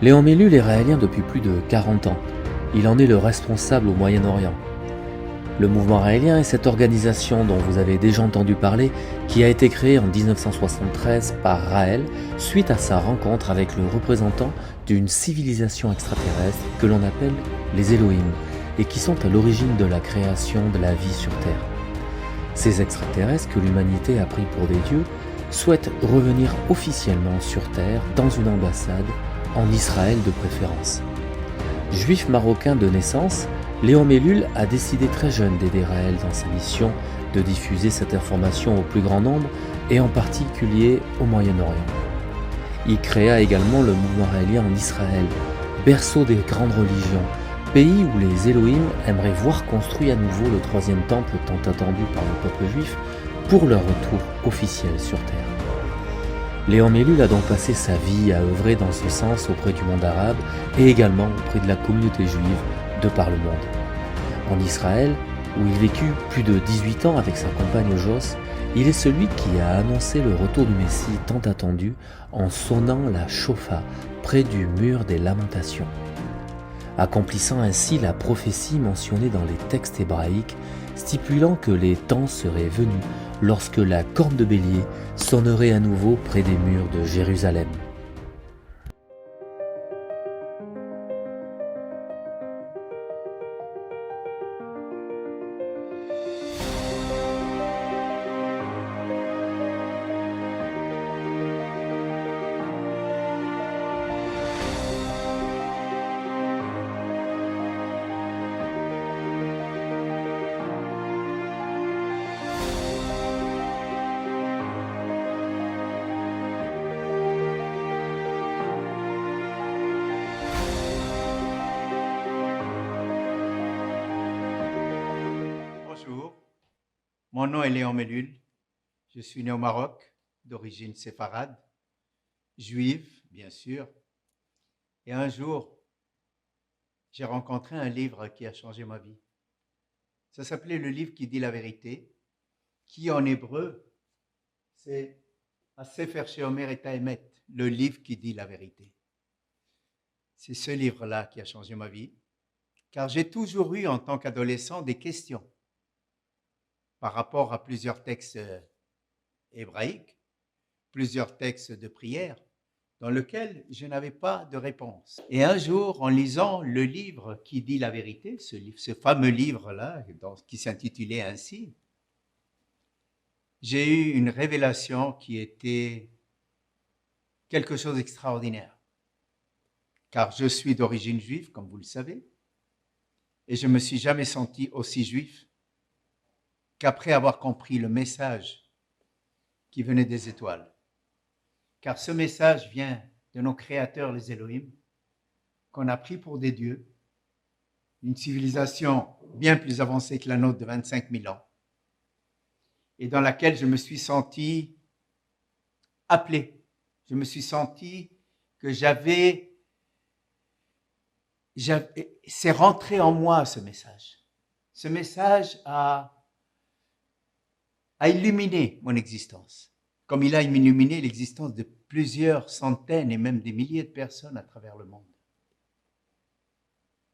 Léon Mellul est raélien depuis plus de 40 ans. Il en est le responsable au Moyen-Orient. Le mouvement raélien est cette organisation dont vous avez déjà entendu parler, qui a été créée en 1973 par Raël suite à sa rencontre avec le représentant d'une civilisation extraterrestre que l'on appelle les Elohim et qui sont à l'origine de la création de la vie sur Terre. Ces extraterrestres que l'humanité a pris pour des dieux souhaitent revenir officiellement sur Terre dans une ambassade, en Israël de préférence. Juif marocain de naissance, Léon Mellul a décidé très jeune d'aider Raël dans sa mission de diffuser cette information au plus grand nombre et en particulier au Moyen-Orient. Il créa également le mouvement raélien en Israël, berceau des grandes religions, pays où les Elohim aimeraient voir construit à nouveau le troisième temple tant attendu par le peuple juif pour leur retour officiel sur Terre. Léon Mellul a donc passé sa vie à œuvrer dans ce sens auprès du monde arabe et également auprès de la communauté juive de par le monde. En Israël, où il vécut plus de 18 ans avec sa compagne Joss, il est celui qui a annoncé le retour du Messie tant attendu en sonnant la shofa près du mur des lamentations, accomplissant ainsi la prophétie mentionnée dans les textes hébraïques, stipulant que les temps seraient venus lorsque la corne de bélier sonnerait à nouveau près des murs de Jérusalem. Bonjour, mon nom est Léon Mellul. Je suis né au Maroc, d'origine séfarade, juive, bien sûr. Et un jour, j'ai rencontré un livre qui a changé ma vie. Ça s'appelait Le livre qui dit la vérité, qui en hébreu, c'est Sefer Sheomer et Haemet, le livre qui dit la vérité. C'est ce livre-là qui a changé ma vie, car j'ai toujours eu, en tant qu'adolescent, des questions par rapport à plusieurs textes hébraïques, plusieurs textes de prière, dans lesquels je n'avais pas de réponse. Et un jour, en lisant le livre qui dit la vérité, ce fameux livre-là, qui s'intitulait ainsi, j'ai eu une révélation qui était quelque chose d'extraordinaire. Car je suis d'origine juive, comme vous le savez, et je ne me suis jamais senti aussi juif qu'après avoir compris le message qui venait des étoiles. Car ce message vient de nos créateurs, les Elohim, qu'on a pris pour des dieux, une civilisation bien plus avancée que la nôtre de 25 000 ans, et dans laquelle je me suis senti appelé. Je me suis senti que c'est rentré en moi ce message. Ce message a illuminé mon existence, comme il a illuminé l'existence de plusieurs centaines et même des milliers de personnes à travers le monde.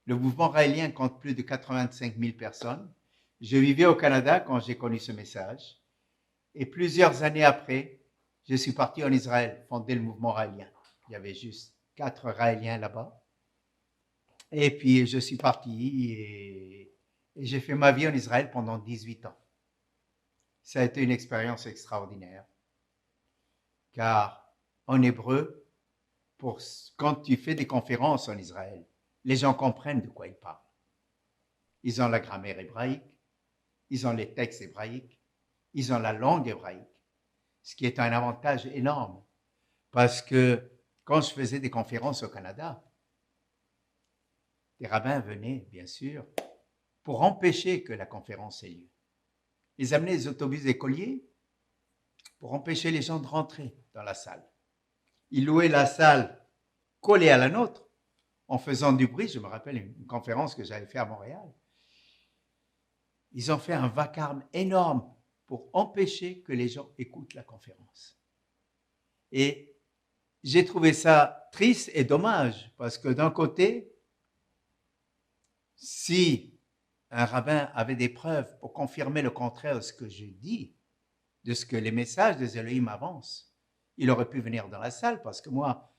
Le mouvement raélien compte plus de 85 000 personnes. Je vivais au Canada quand j'ai connu ce message. Et plusieurs années après, je suis parti en Israël, fonder le mouvement raélien. Il y avait juste 4 raéliens là-bas. Et puis, je suis parti et j'ai fait ma vie en Israël pendant 18 ans. Ça a été une expérience extraordinaire. Car en hébreu, quand tu fais des conférences en Israël, les gens comprennent de quoi ils parlent. Ils ont la grammaire hébraïque, ils ont les textes hébraïques, ils ont la langue hébraïque, ce qui est un avantage énorme. Parce que quand je faisais des conférences au Canada, des rabbins venaient, bien sûr, pour empêcher que la conférence ait lieu. Ils amenaient les autobus écoliers pour empêcher les gens de rentrer dans la salle. Ils louaient la salle collée à la nôtre en faisant du bruit. Je me rappelle une conférence que j'avais faite à Montréal. Ils ont fait un vacarme énorme pour empêcher que les gens écoutent la conférence. Et j'ai trouvé ça triste et dommage, parce que d'un côté, si un rabbin avait des preuves pour confirmer le contraire de ce que je dis, de ce que les messages des Elohim avancent, il aurait pu venir dans la salle, parce que moi,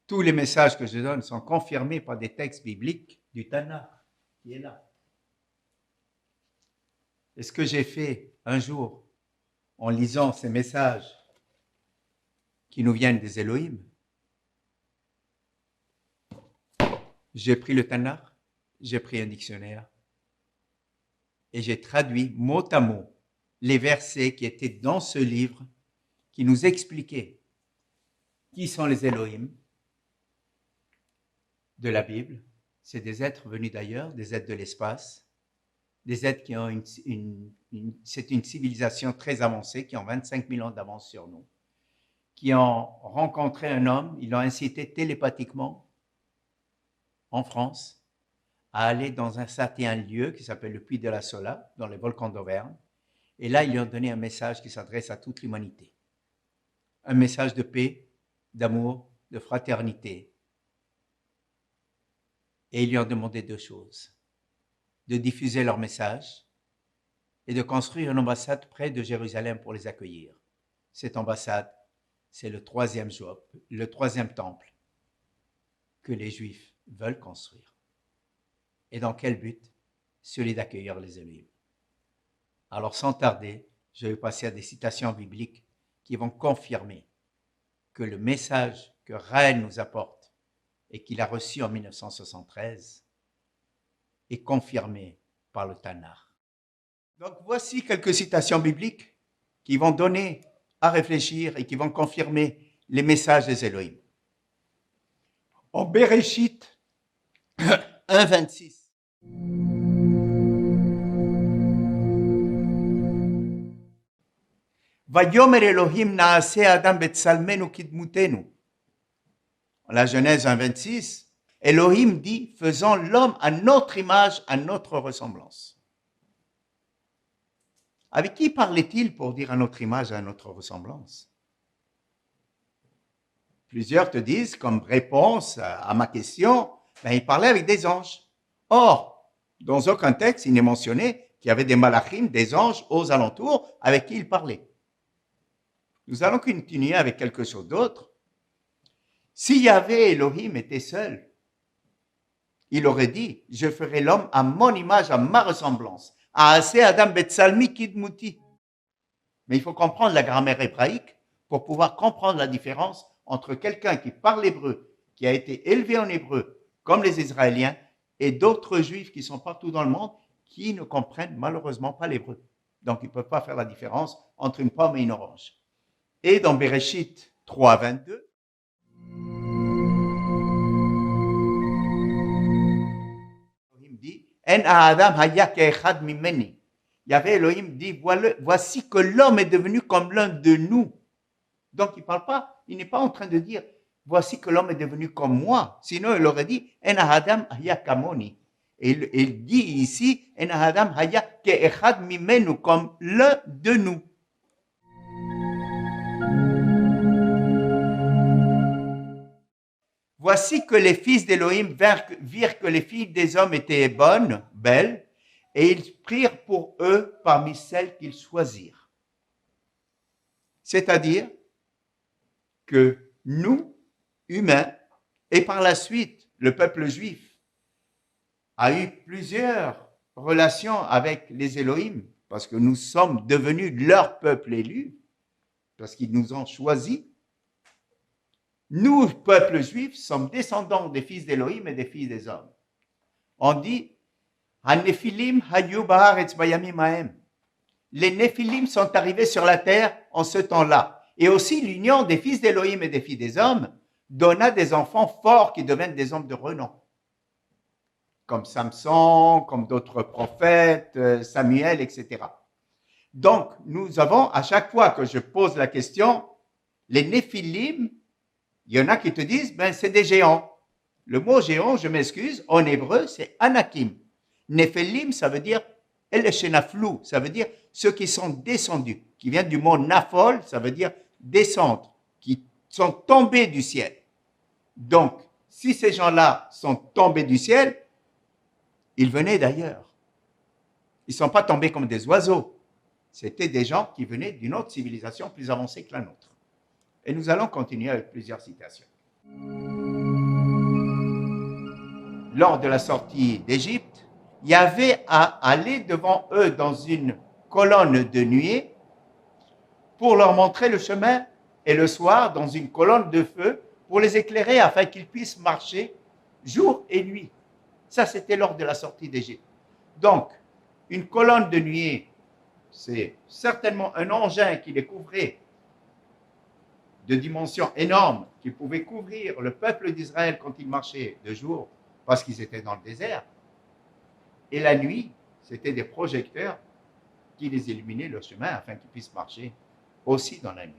tous les messages que je donne sont confirmés par des textes bibliques du Tanakh qui est là. Et ce que j'ai fait un jour en lisant ces messages qui nous viennent des Elohim, j'ai pris le Tanakh, j'ai pris un dictionnaire et j'ai traduit mot à mot les versets qui étaient dans ce livre qui nous expliquaient qui sont les Elohim de la Bible. C'est des êtres venus d'ailleurs, des êtres de l'espace, des êtres qui ont c'est une civilisation très avancée, qui ont 25 000 ans d'avance sur nous, qui ont rencontré un homme, ils l'ont incité télépathiquement en France à aller dans un certain lieu qui s'appelle le Puy de la Sola, dans les volcans d'Auvergne. Et là, ils lui ont donné un message qui s'adresse à toute l'humanité. Un message de paix, d'amour, de fraternité. Et ils lui ont demandé deux choses: de diffuser leur message et de construire une ambassade près de Jérusalem pour les accueillir. Cette ambassade, c'est le troisième temple que les Juifs veulent construire. Et dans quel but? Celui d'accueillir les Elohim. Alors sans tarder, je vais passer à des citations bibliques qui vont confirmer que le message que Raël nous apporte et qu'il a reçu en 1973 est confirmé par le Tanakh. Donc voici quelques citations bibliques qui vont donner à réfléchir et qui vont confirmer les messages des Elohim. En Bereshit 1,26. Vayomer Elohim naase Adam betsalmenu kidmutenu. La Genèse 1,26, Elohim dit, faisons l'homme à notre image, à notre ressemblance. Avec qui parlait-il pour dire à notre image, à notre ressemblance? Plusieurs te disent, comme réponse à ma question, il parlait avec des anges. Or, dans aucun texte, il n'est mentionné qu'il y avait des malachim, des anges aux alentours avec qui il parlait. Nous allons continuer avec quelque chose d'autre. Si Yahvé Elohim était seul, il aurait dit, je ferai l'homme à mon image, à ma ressemblance. Aaseh Adam betsalmi kidmuti. Mais il faut comprendre la grammaire hébraïque pour pouvoir comprendre la différence entre quelqu'un qui parle hébreu, qui a été élevé en hébreu, comme les Israéliens, et d'autres juifs qui sont partout dans le monde, qui ne comprennent malheureusement pas l'hébreu. Donc, ils ne peuvent pas faire la différence entre une pomme et une orange. Et dans Bereshit 3, 22, Elohim dit, En Adam haya ke'echad mimeni. Yahvé Elohim dit, voici que l'homme est devenu comme l'un de nous. Donc, il ne parle pas, il n'est pas en train de dire, voici que l'homme est devenu comme moi. Sinon, il aurait dit, En Adam haya kamoni. Et il dit ici, En Adam haya ke'echad mimenu, comme l'un de nous. Voici que les fils d'Élohim virent que les filles des hommes étaient bonnes, belles, et ils prirent pour eux parmi celles qu'ils choisirent. C'est-à-dire que nous, humains, et par la suite le peuple juif, a eu plusieurs relations avec les Élohim, parce que nous sommes devenus leur peuple élu, parce qu'ils nous ont choisis. Nous, peuple juif, sommes descendants des fils d'Élohim et des filles des hommes. On dit, les Néphilim sont arrivés sur la terre en ce temps-là. Et aussi l'union des fils d'Élohim et des filles des hommes donna des enfants forts qui deviennent des hommes de renom. Comme Samson, comme d'autres prophètes, Samuel, etc. Donc, nous avons, à chaque fois que je pose la question, les Néphilim, il y en a qui te disent, c'est des géants. Le mot géant, je m'excuse, en hébreu, c'est anakim. Néphilim, ça veut dire eleshenaflou, ça veut dire ceux qui sont descendus, qui viennent du mot nafol, ça veut dire descendre, qui sont tombés du ciel. Donc, si ces gens-là sont tombés du ciel, ils venaient d'ailleurs. Ils ne sont pas tombés comme des oiseaux. C'était des gens qui venaient d'une autre civilisation plus avancée que la nôtre. Et nous allons continuer avec plusieurs citations. Lors de la sortie d'Égypte, Yahvé a allé devant eux dans une colonne de nuée pour leur montrer le chemin, et le soir dans une colonne de feu pour les éclairer afin qu'ils puissent marcher jour et nuit. Ça, c'était lors de la sortie d'Égypte. Donc, une colonne de nuée, c'est certainement un engin qui les couvrait de dimensions énormes, qui pouvait couvrir le peuple d'Israël quand ils marchaient de jour, parce qu'ils étaient dans le désert. Et la nuit, c'était des projecteurs qui les illuminaient le chemin afin qu'ils puissent marcher aussi dans la nuit.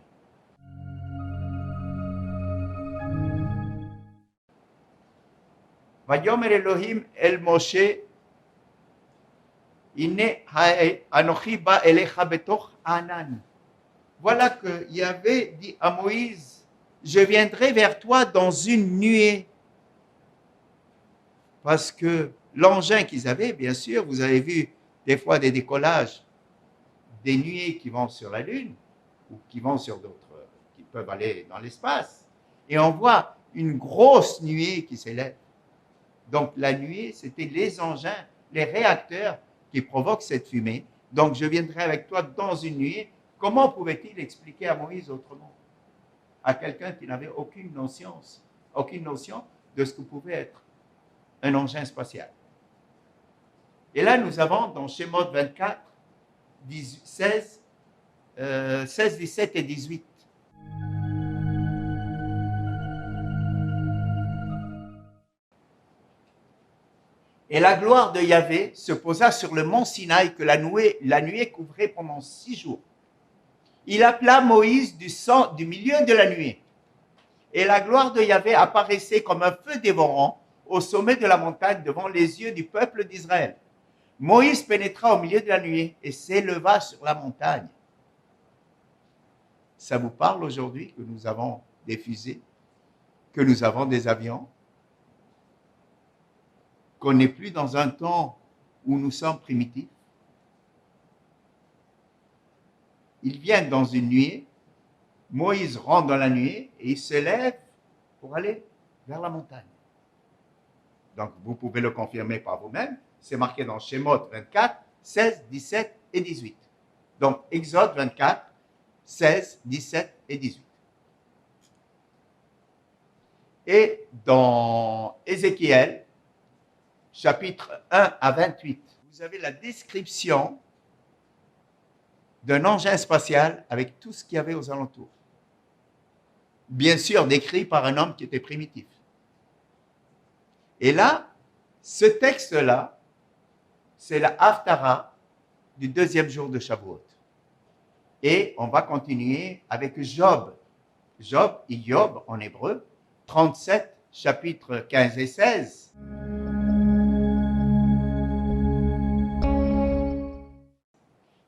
Vayomer Elohim el Moshe, Ine anochi ba elecha betoch anan. Voilà que Yahvé dit à Moïse, je viendrai vers toi dans une nuée. Parce que l'engin qu'ils avaient, bien sûr, vous avez vu des fois des décollages, des nuées qui vont sur la Lune, ou qui vont sur d'autres, qui peuvent aller dans l'espace. Et on voit une grosse nuée qui s'élève. Donc la nuée, c'était les engins, les réacteurs qui provoquent cette fumée. Donc je viendrai avec toi dans une nuée. Comment pouvait-il expliquer à Moïse autrement? À quelqu'un qui n'avait aucune notion de ce que pouvait être un engin spatial. Et là, nous avons dans Shemot 24, 16, 17 et 18. Et la gloire de Yahvé se posa sur le mont Sinaï que la nuée couvrait pendant 6 jours. Il appela Moïse du milieu de la nuée. Et la gloire de Yahvé apparaissait comme un feu dévorant au sommet de la montagne devant les yeux du peuple d'Israël. Moïse pénétra au milieu de la nuée et s'éleva sur la montagne. Ça vous parle aujourd'hui que nous avons des fusées, que nous avons des avions, qu'on n'est plus dans un temps où nous sommes primitifs? Ils viennent dans une nuée, Moïse rentre dans la nuée et il se lève pour aller vers la montagne. Donc, vous pouvez le confirmer par vous-même. C'est marqué dans Shemot 24, 16, 17 et 18. Donc, Exode 24, 16, 17 et 18. Et dans Ézéchiel, chapitre 1 à 28, vous avez la description d'un engin spatial avec tout ce qu'il y avait aux alentours. Bien sûr, décrit par un homme qui était primitif. Et là, ce texte-là, c'est la Haftara du 2e jour de Shavuot. Et on va continuer avec Job. Job en hébreu, 37, chapitres 15 et 16.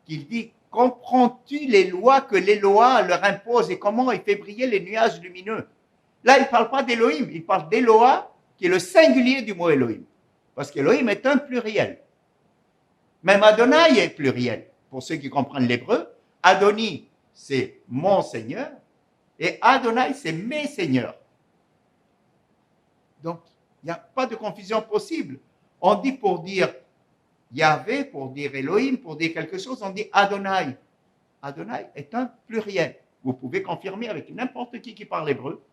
Qu'il dit, comprends-tu les lois que l'Éloah leur impose et comment il fait briller les nuages lumineux? Là, il ne parle pas d'Élohim, il parle d'Éloah, qui est le singulier du mot Elohim. Parce qu'Elohim est un pluriel. Même Adonai est pluriel. Pour ceux qui comprennent l'hébreu, Adoni, c'est mon Seigneur, et Adonai, c'est mes seigneurs. Donc, il n'y a pas de confusion possible. On dit pour dire Yahvé, pour dire Elohim, pour dire quelque chose, on dit Adonai. Adonai est un pluriel. Vous pouvez confirmer avec n'importe qui parle hébreu.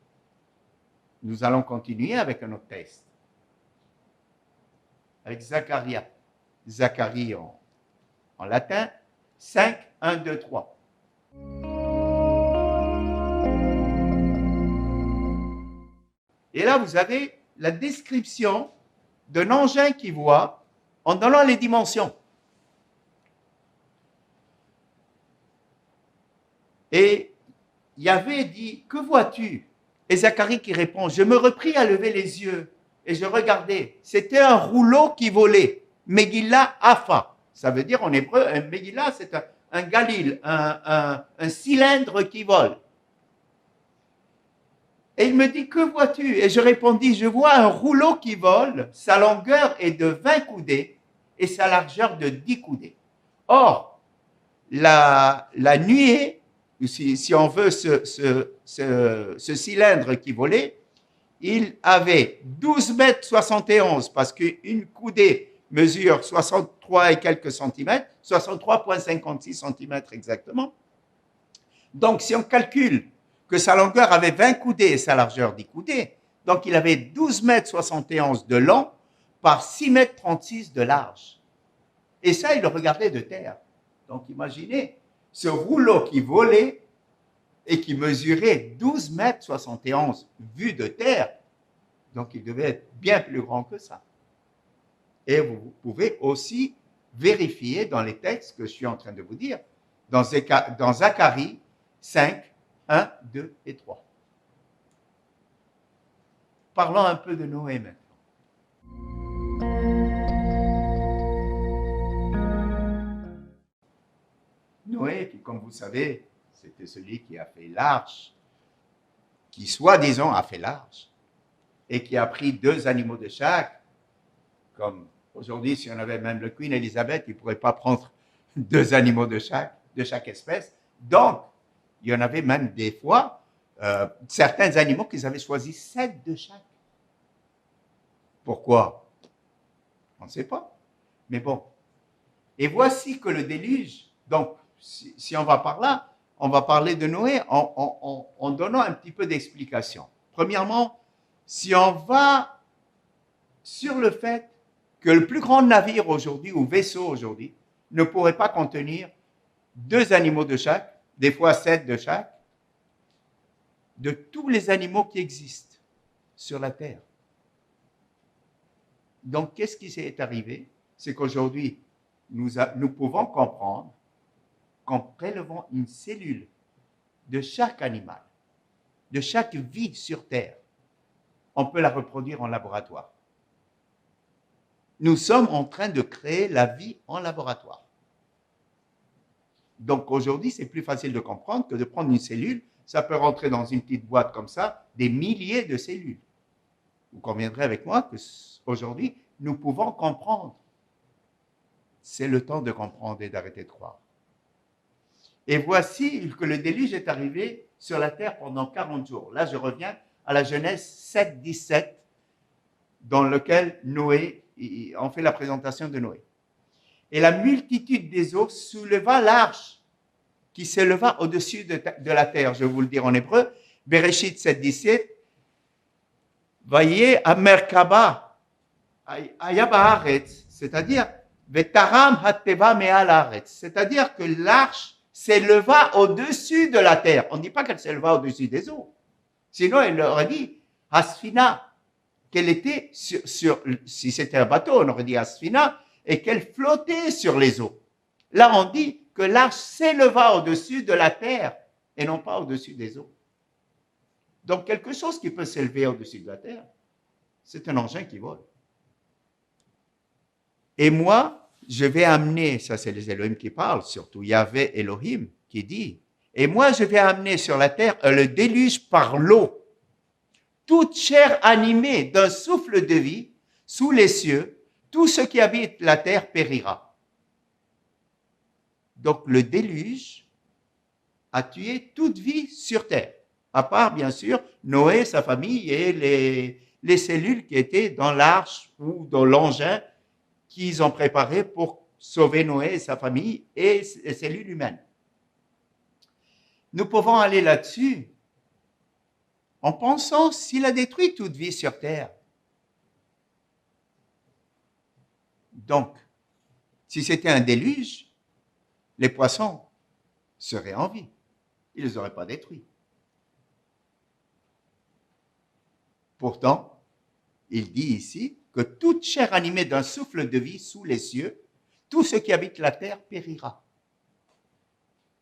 Nous allons continuer avec un autre texte. Avec Zacharie. Zacharie en latin, 5, 1, 2, 3. Et là, vous avez la description d'un engin qui voit en donnant les dimensions. Et Yahvé dit, que vois-tu? Et Zacharie qui répond, je me repris à lever les yeux et je regardais. C'était un rouleau qui volait. Megillah Afa. Ça veut dire en hébreu, un Megillah, c'est un galil, un cylindre qui vole. Et il me dit, que vois-tu? Et je répondis, je vois un rouleau qui vole, sa longueur est de 20 coudées et sa largeur de 10 coudées. Or, la nuée, si on veut ce cylindre qui volait, il avait 12 mètres 71 parce qu'une coudée mesure 63 et quelques centimètres, 63,56 centimètres exactement. Donc, si on calcule que sa longueur avait 20 coudées et sa largeur 10 coudées, donc il avait 12 mètres 71 de long par 6 mètres 36 de large. Et ça, il le regardait de terre. Donc, imaginez ce rouleau qui volait et qui mesurait 12 mètres 71 vu de terre. Donc, il devait être bien plus grand que ça. Et vous pouvez aussi vérifier dans les textes que je suis en train de vous dire, dans Zacharie 5, 1, 2 et 3. Parlons un peu de Noé maintenant. Noé, qui, comme vous savez, c'était celui qui a fait l'arche, qui soi-disant a fait l'arche, et qui a pris 2 animaux de chaque, comme aujourd'hui, si on avait même le Queen Elizabeth, il ne pourrait pas prendre 2 animaux de chaque espèce. Donc, il y en avait même des fois, certains animaux qu'ils avaient choisi 7 de chaque. Pourquoi? On ne sait pas. Mais bon. Et voici que le déluge, donc, si on va par là, on va parler de Noé en donnant un petit peu d'explication. Premièrement, si on va sur le fait que le plus grand navire aujourd'hui, ou vaisseau aujourd'hui, ne pourrait pas contenir 2 animaux de chaque, des fois 7 de chaque, de tous les animaux qui existent sur la Terre. Donc, qu'est-ce qui s'est arrivé? C'est qu'aujourd'hui, nous pouvons comprendre qu'en prélevant une cellule de chaque animal, de chaque vie sur Terre, on peut la reproduire en laboratoire. Nous sommes en train de créer la vie en laboratoire. Donc aujourd'hui, c'est plus facile de comprendre que de prendre une cellule, ça peut rentrer dans une petite boîte comme ça, des milliers de cellules. Vous conviendrez avec moi qu'aujourd'hui, nous pouvons comprendre. C'est le temps de comprendre et d'arrêter de croire. Et voici que le déluge est arrivé sur la terre pendant 40 jours. Là, je reviens à la Genèse 7, 17, dans lequel Noé, on fait la présentation de Noé. Et la multitude des eaux souleva l'arche qui s'éleva au-dessus de la terre. Je vais vous le dire en hébreu. Bereshit 7, 17. Voyez, à Merkaba, Ayabaharetz, c'est-à-dire, Vetaram Hateva Me'alaretz, c'est-à-dire que l'arche s'éleva au-dessus de la terre. On ne dit pas qu'elle s'éleva au-dessus des eaux. Sinon, elle aurait dit Asfina, qu'elle était si c'était un bateau, on aurait dit Asfina, et qu'elle flottait sur les eaux. Là, on dit que l'arche s'éleva au-dessus de la terre et non pas au-dessus des eaux. Donc, quelque chose qui peut s'élever au-dessus de la terre, c'est un engin qui vole. Et moi, je vais amener, ça c'est les Elohim qui parlent, surtout Yahvé Elohim qui dit, et moi je vais amener sur la terre le déluge par l'eau. Toute chair animée d'un souffle de vie sous les cieux, tout ce qui habite la terre périra. Donc le déluge a tué toute vie sur terre, à part bien sûr Noé, sa famille et les cellules qui étaient dans l'arche ou dans l'engin qu'ils ont préparé pour sauver Noé et sa famille et les cellules humaines. Nous pouvons aller là-dessus en pensant s'il a détruit toute vie sur terre. Donc, si c'était un déluge, les poissons seraient en vie. Ils ne les auraient pas détruits. Pourtant, il dit ici que toute chair animée d'un souffle de vie sous les cieux, tout ce qui habite la terre périra.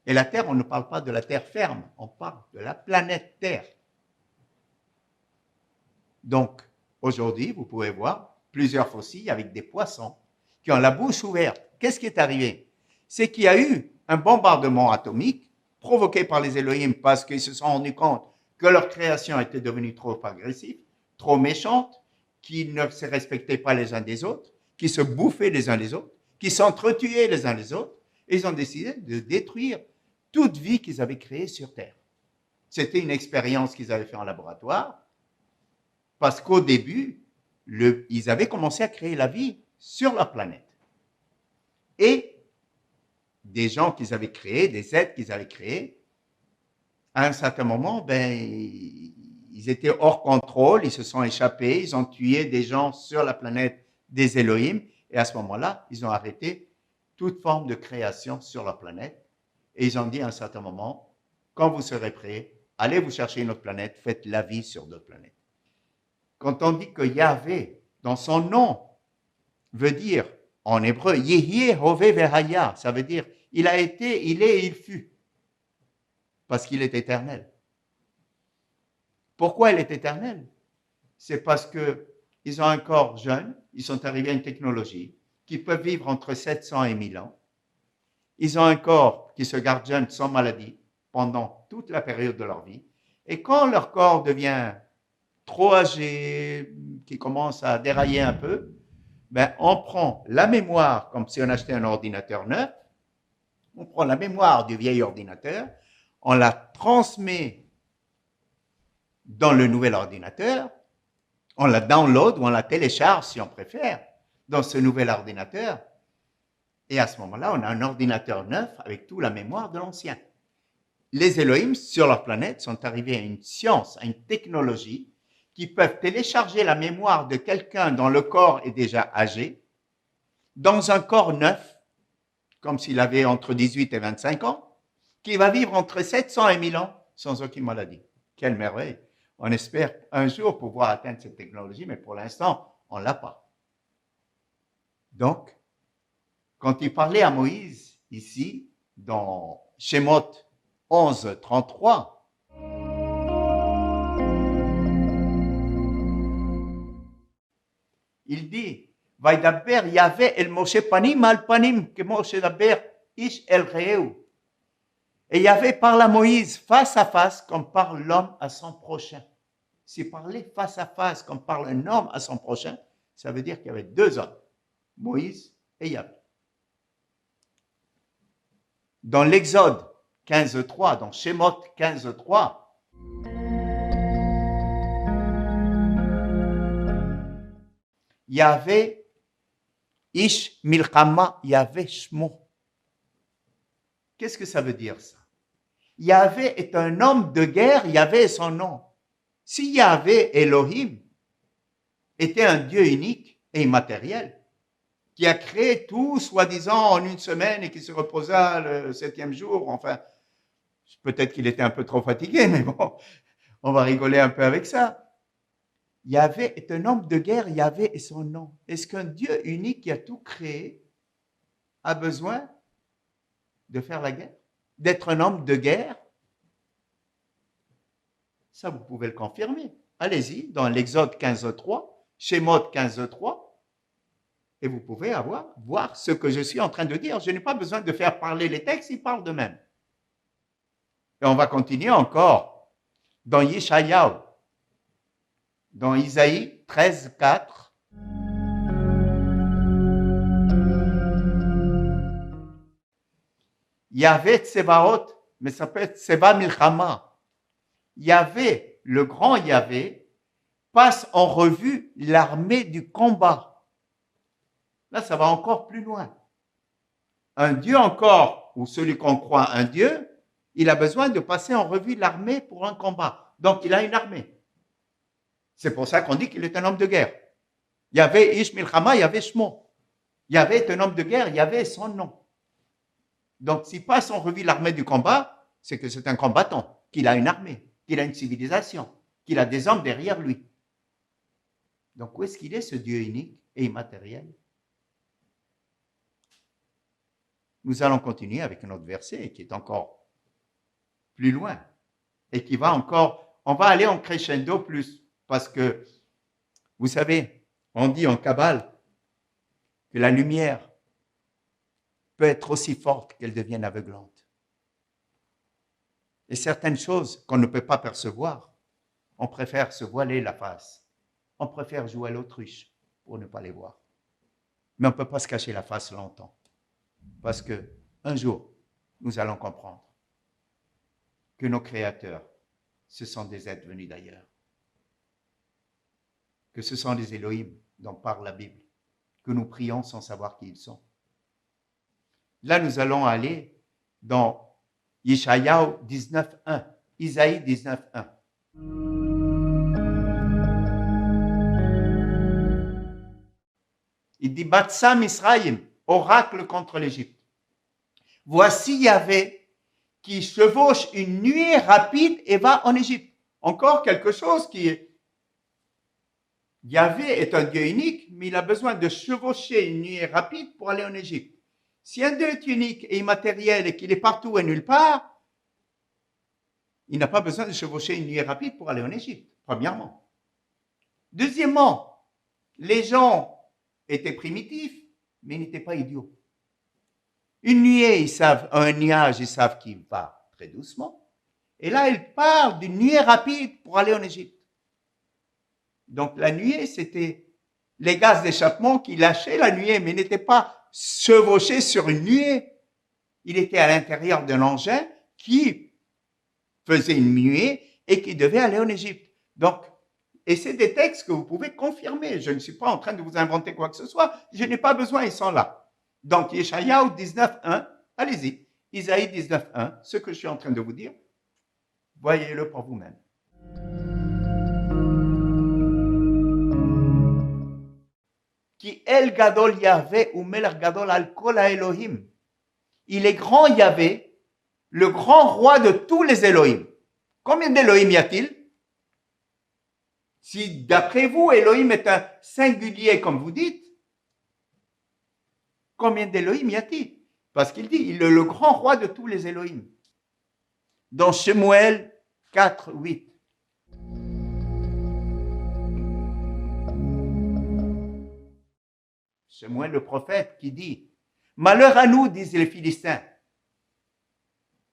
Et la terre, on ne parle pas de la terre ferme, on parle de la planète Terre. Donc, aujourd'hui, vous pouvez voir plusieurs fossiles avec des poissons qui ont la bouche ouverte. Qu'est-ce qui est arrivé? C'est qu'il y a eu un bombardement atomique provoqué par les Elohim parce qu'ils se sont rendus compte que leur création était devenue trop agressive, trop méchante, qu'ils ne se respectaient pas les uns des autres, qui se bouffaient les uns les autres, qui s'entretuaient les uns les autres, et ils ont décidé de détruire toute vie qu'ils avaient créée sur Terre. C'était une expérience qu'ils avaient fait en laboratoire, parce qu'au début, ils avaient commencé à créer la vie sur leur planète. Et des gens qu'ils avaient créés, des êtres qu'ils avaient créés, à un certain moment, ils étaient hors contrôle, ils se sont échappés, ils ont tué des gens sur la planète des Elohim, et à ce moment-là, ils ont arrêté toute forme de création sur leur planète, et ils ont dit à un certain moment, quand vous serez prêts, allez vous chercher une autre planète, faites la vie sur d'autres planètes. Quand on dit que Yahvé, dans son nom, veut dire, en hébreu, Yehyeh Hové Vehaya, ça veut dire, il a été, il est, il fut, parce qu'il est éternel. Pourquoi il est éternel? C'est parce qu'ils ont un corps jeune, ils sont arrivés à une technologie qui peut vivre entre 700 et 1000 ans. Ils ont un corps qui se garde jeune sans maladie pendant toute la période de leur vie. Et quand leur corps devient trop âgé, qui commence à dérailler un peu, on prend la mémoire, comme si on achetait un ordinateur neuf, on prend la mémoire du vieil ordinateur, on la transmet dans le nouvel ordinateur, on la download ou on la télécharge, si on préfère, dans ce nouvel ordinateur. Et à ce moment-là, on a un ordinateur neuf avec toute la mémoire de l'ancien. Les Elohim, sur leur planète, sont arrivés à une science, à une technologie qui peuvent télécharger la mémoire de quelqu'un dont le corps est déjà âgé, dans un corps neuf, comme s'il avait entre 18 et 25 ans, qui va vivre entre 700 et 1000 ans sans aucune maladie. Quelle merveille! On espère un jour pouvoir atteindre cette technologie, mais pour l'instant, on ne l'a pas. Donc, quand il parlait à Moïse, ici, dans Shemot 11, 33, il dit, Vaidaber Yahvé el Moshe panim al panim, que Moshe daber ish el reu. Et Yahvé parle à Moïse face à face comme parle l'homme à son prochain. Si parler face à face comme parle un homme à son prochain, ça veut dire qu'il y avait deux hommes, Moïse et Yahvé. Dans l'Exode 15.3, dans Shemot 15.3, Yahvé Ish Milchama Yahvé Shmo. Qu'est-ce que ça veut dire ça? Yahvé est un homme de guerre, Yahvé est son nom. Si Yahvé Elohim était un Dieu unique et immatériel, qui a créé tout, soi-disant, en une semaine et qui se reposa le 7e jour, enfin, peut-être qu'il était un peu trop fatigué, mais bon, on va rigoler un peu avec ça. Yahvé est un homme de guerre, Yahvé est son nom. Est-ce qu'un Dieu unique qui a tout créé a besoin de faire la guerre? D'être un homme de guerre? Ça, vous pouvez le confirmer. Allez-y, dans l'Exode 15.3, Shemot 15.3, et vous pouvez voir ce que je suis en train de dire. Je n'ai pas besoin de faire parler les textes, ils parlent d'eux-mêmes. Et on va continuer encore dans Yeshayahu, dans Isaïe 13.4. Yahvé Tsebaot, mais ça peut être Tseba Milchama. Yahvé, le grand Yahvé, passe en revue l'armée du combat. Là, ça va encore plus loin. Un Dieu encore, ou celui qu'on croit un Dieu, il a besoin de passer en revue l'armée pour un combat. Donc, il a une armée. C'est pour ça qu'on dit qu'il est un homme de guerre. Yahvé Ish Milchama, Yahvé Shmo. Yahvé est un homme de guerre, Yahvé est son nom. Donc, s'il passe en revue l'armée du combat, c'est que c'est un combattant, qu'il a une armée, qu'il a une civilisation, qu'il a des hommes derrière lui. Donc, où est-ce qu'il est, ce Dieu unique et immatériel? Nous allons continuer avec un autre verset qui est encore plus loin et qui va encore, on va aller en crescendo plus, parce que, vous savez, on dit en Kabbale que la lumière peut être aussi forte qu'elle devienne aveuglante. Et certaines choses qu'on ne peut pas percevoir, on préfère se voiler la face. On préfère jouer à l'autruche pour ne pas les voir. Mais on ne peut pas se cacher la face longtemps. Parce que un jour, nous allons comprendre que nos créateurs, ce sont des êtres venus d'ailleurs. Que ce sont les Elohim dont parle la Bible. Que nous prions sans savoir qui ils sont. Là, nous allons aller dans Yeshayahu 19.1. Isaïe 19.1. Il dit, Batsam Israël, oracle contre l'Égypte. Voici Yahvé qui chevauche une nuée rapide et va en Égypte. Encore quelque chose qui est... Yahvé est un Dieu unique, mais il a besoin de chevaucher une nuée rapide pour aller en Égypte. Si un Dieu est unique et immatériel et qu'il est partout et nulle part, il n'a pas besoin de chevaucher une nuée rapide pour aller en Égypte, premièrement. Deuxièmement, les gens étaient primitifs, mais ils n'étaient pas idiots. Une nuée, un nuage, ils savent qu'il va très doucement. Et là, il parle d'une nuée rapide pour aller en Égypte. Donc, la nuée, c'était les gaz d'échappement qui lâchaient la nuée, mais n'étaient pas chevauchés sur une nuée. Il était à l'intérieur d'un engin qui faisait une nuée et qui devait aller en Égypte. Donc, et c'est des textes que vous pouvez confirmer. Je ne suis pas en train de vous inventer quoi que ce soit. Je n'ai pas besoin, ils sont là. Donc, Yeshayahu 19.1, allez-y. Isaïe 19.1, ce que je suis en train de vous dire, voyez-le pour vous-même. Qui El Gadol Yahvé ou Melech Gadol al Kol Elohim. Il est grand Yahvé, le grand roi de tous les Elohim. Combien d'Elohim y a-t-il? Si d'après vous, Elohim est un singulier comme vous dites, combien d'Elohim y a-t-il? Parce qu'il dit, il est le grand roi de tous les Elohim. Dans Shemuel 4, 8. Shemuel le prophète qui dit, malheur à nous, disent les Philistins,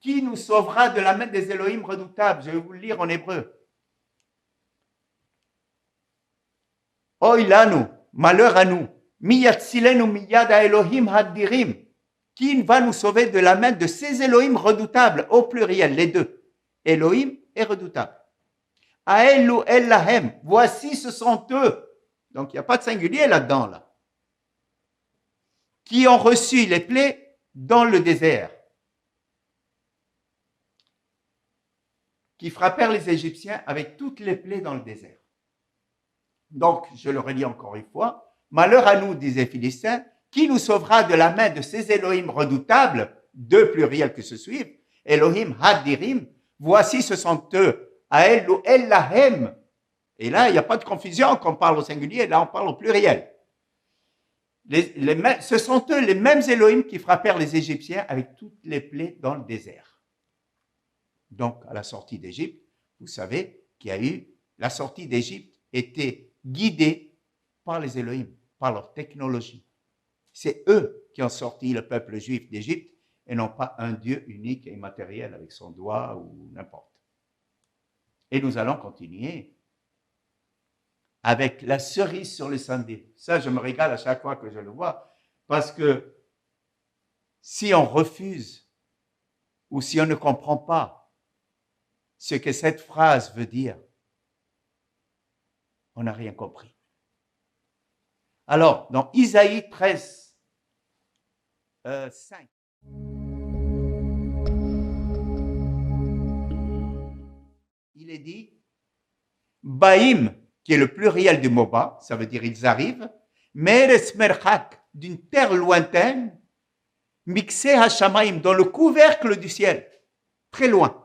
qui nous sauvera de la main des Elohim redoutables? Je vais vous le lire en hébreu. Oy lanu, malheur à nous, miyatzilenu miyad Elohim hadirim, qui va nous sauver de la main de ces Elohim redoutables, au pluriel, les deux, Elohim et redoutable. Aelu ellahem, voici ce sont eux, donc il n'y a pas de singulier là-dedans, là, qui ont reçu les plaies dans le désert, qui frappèrent les Égyptiens avec toutes les plaies dans le désert. Donc, je le relis encore une fois. Malheur à nous, disent les Philistins, qui nous sauvera de la main de ces Elohim redoutables, deux pluriels qui se suivent, Elohim hadirim, voici ce sont eux, Aelu ellahem. Et là, il n'y a pas de confusion quand on parle au singulier, là on parle au pluriel. Ce sont eux les mêmes Elohim qui frappèrent les Égyptiens avec toutes les plaies dans le désert. Donc, à la sortie d'Égypte, vous savez qu'il y a eu, la sortie d'Égypte était guidée par les Elohim, par leur technologie. C'est eux qui ont sorti le peuple juif d'Égypte et non pas un Dieu unique et immatériel avec son doigt ou n'importe. Et nous allons continuer avec la cerise sur le sundae. Ça, je me régale à chaque fois que je le vois, parce que si on refuse ou si on ne comprend pas ce que cette phrase veut dire, on n'a rien compris. Alors, dans Isaïe 13, 5, il est dit, Baïm, qui est le pluriel du Moba, ça veut dire ils arrivent, Meres Merchak, d'une terre lointaine, Mixé Hashamaim, dans le couvercle du ciel, très loin.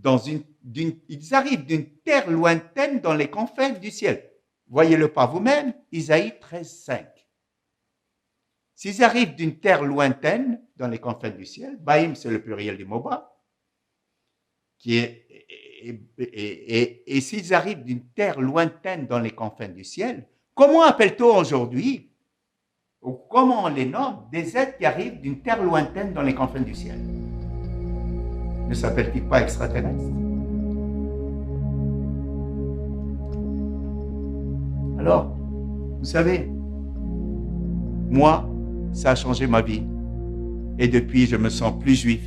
Ils arrivent d'une terre lointaine dans les confins du ciel. Voyez-le par vous-même, Isaïe 13, 5. S'ils arrivent d'une terre lointaine dans les confins du ciel, Baïm, c'est le pluriel du Moba, et s'ils arrivent d'une terre lointaine dans les confins du ciel, comment appelle-t-on aujourd'hui, ou comment on les nomme, des êtres qui arrivent d'une terre lointaine dans les confins du ciel? ne s'appelle-t-il pas extraterrestre? Alors, vous savez, moi, ça a changé ma vie. Et depuis, je me sens plus juif,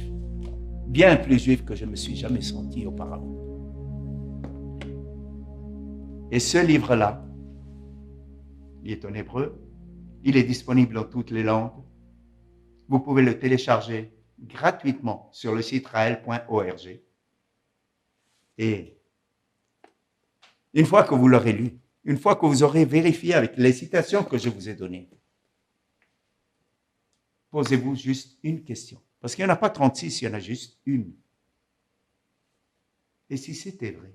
bien plus juif que je ne me suis jamais senti auparavant. Et ce livre-là, il est en hébreu, il est disponible dans toutes les langues. Vous pouvez le télécharger gratuitement sur le site raël.org. Et une fois que vous l'aurez lu, une fois que vous aurez vérifié avec les citations que je vous ai données, posez-vous juste une question. Parce qu'il n'y en a pas 36, il y en a juste une. Et si c'était vrai?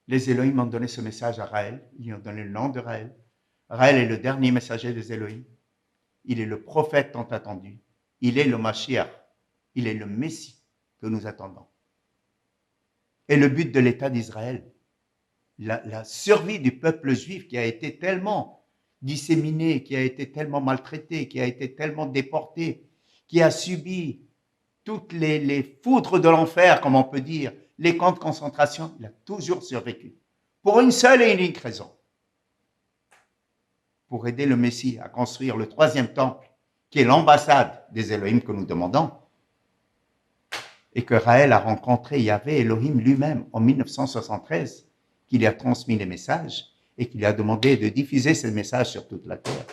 Les Elohim ont donné ce message à Raël, ils lui ont donné le nom de Raël. Raël est le dernier messager des Elohim. Il est le prophète tant attendu. Il est le Mashiach. Il est le Messie que nous attendons. Et le but de l'État d'Israël, la survie du peuple juif qui a été tellement disséminé, qui a été tellement maltraité, qui a été tellement déporté, qui a subi toutes les foudres de l'enfer, comme on peut dire, les camps de concentration, il a toujours survécu. Pour une seule et unique raison. Pour aider le Messie à construire le 3e temple, qui est l'ambassade des Elohim que nous demandons, et que Raël a rencontré Yahvé Elohim lui-même en 1973, qui lui a transmis les messages et qui lui a demandé de diffuser ces messages sur toute la terre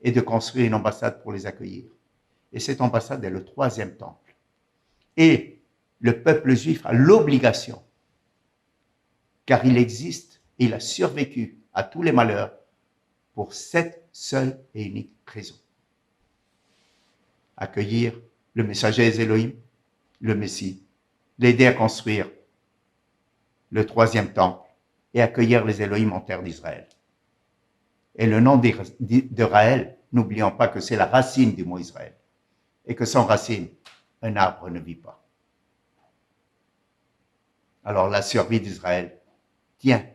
et de construire une ambassade pour les accueillir. Et cette ambassade est le 3e temple. Et le peuple juif a l'obligation, car il existe et il a survécu à tous les malheurs pour cette seule et unique raison. Accueillir le messager des Elohim, le Messie, l'aider à construire le 3e temple et accueillir les Elohim en terre d'Israël. Et le nom de Raël, n'oublions pas que c'est la racine du mot Israël et que sans racine, un arbre ne vit pas. Alors la survie d'Israël tient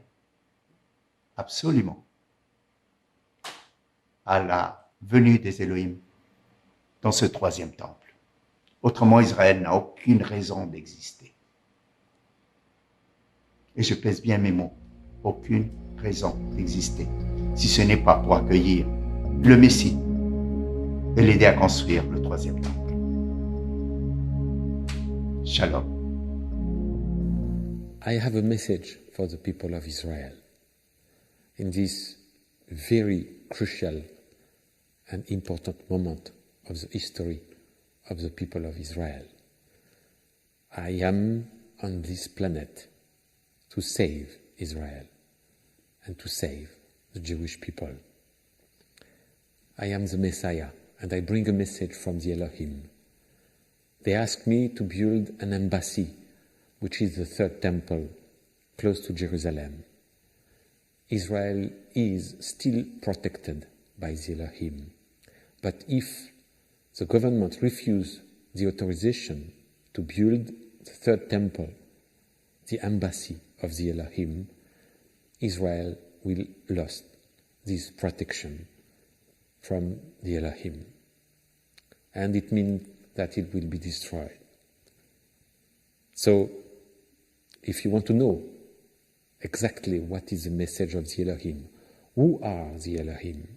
absolument à la venue des Elohim dans ce 3e temple. Autrement, Israël n'a aucune raison d'exister. Et je pèse bien mes mots, aucune raison d'exister, si ce n'est pas pour accueillir le Messie et l'aider à construire le 3e temple. Shalom. I have a message for the people of Israel in this very crucial and important moment of the history of the people of Israel. I am on this planet to save Israel and to save the Jewish people. I am the Messiah and I bring a message from the Elohim. They asked me to build an embassy, which is the 3rd temple, close to Jerusalem. Israel is still protected by the Elohim. But if the government refuses the authorization to build the 3rd temple, the embassy of the Elohim, Israel will lose this protection from the Elohim. And it means that it will be destroyed. So, if you want to know exactly what is the message of the Elohim, who are the Elohim?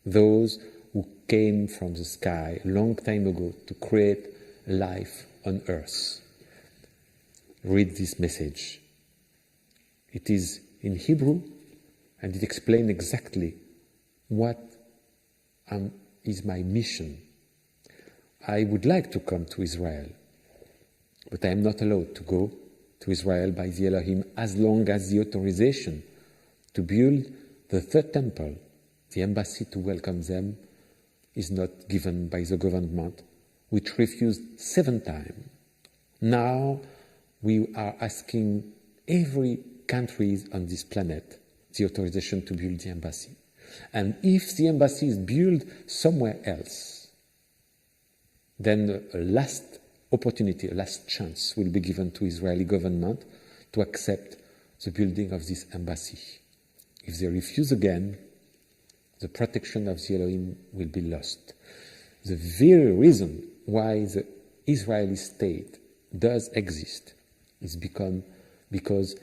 Those who came from the sky a long time ago to create life on earth. Read this message. It is in Hebrew and it explains exactly what is my mission. I would like to come to Israel, but I am not allowed to go to Israel by the Elohim as long as the authorization to build the 3rd temple, the embassy to welcome them, is not given by the government, which refused 7 times. Now we are asking every country on this planet the authorization to build the embassy. And if the embassy is built somewhere else, then a last opportunity, a last chance will be given to Israeli government to accept the building of this embassy. If they refuse again, the protection of the Elohim will be lost. The very reason why the Israeli state does exist is because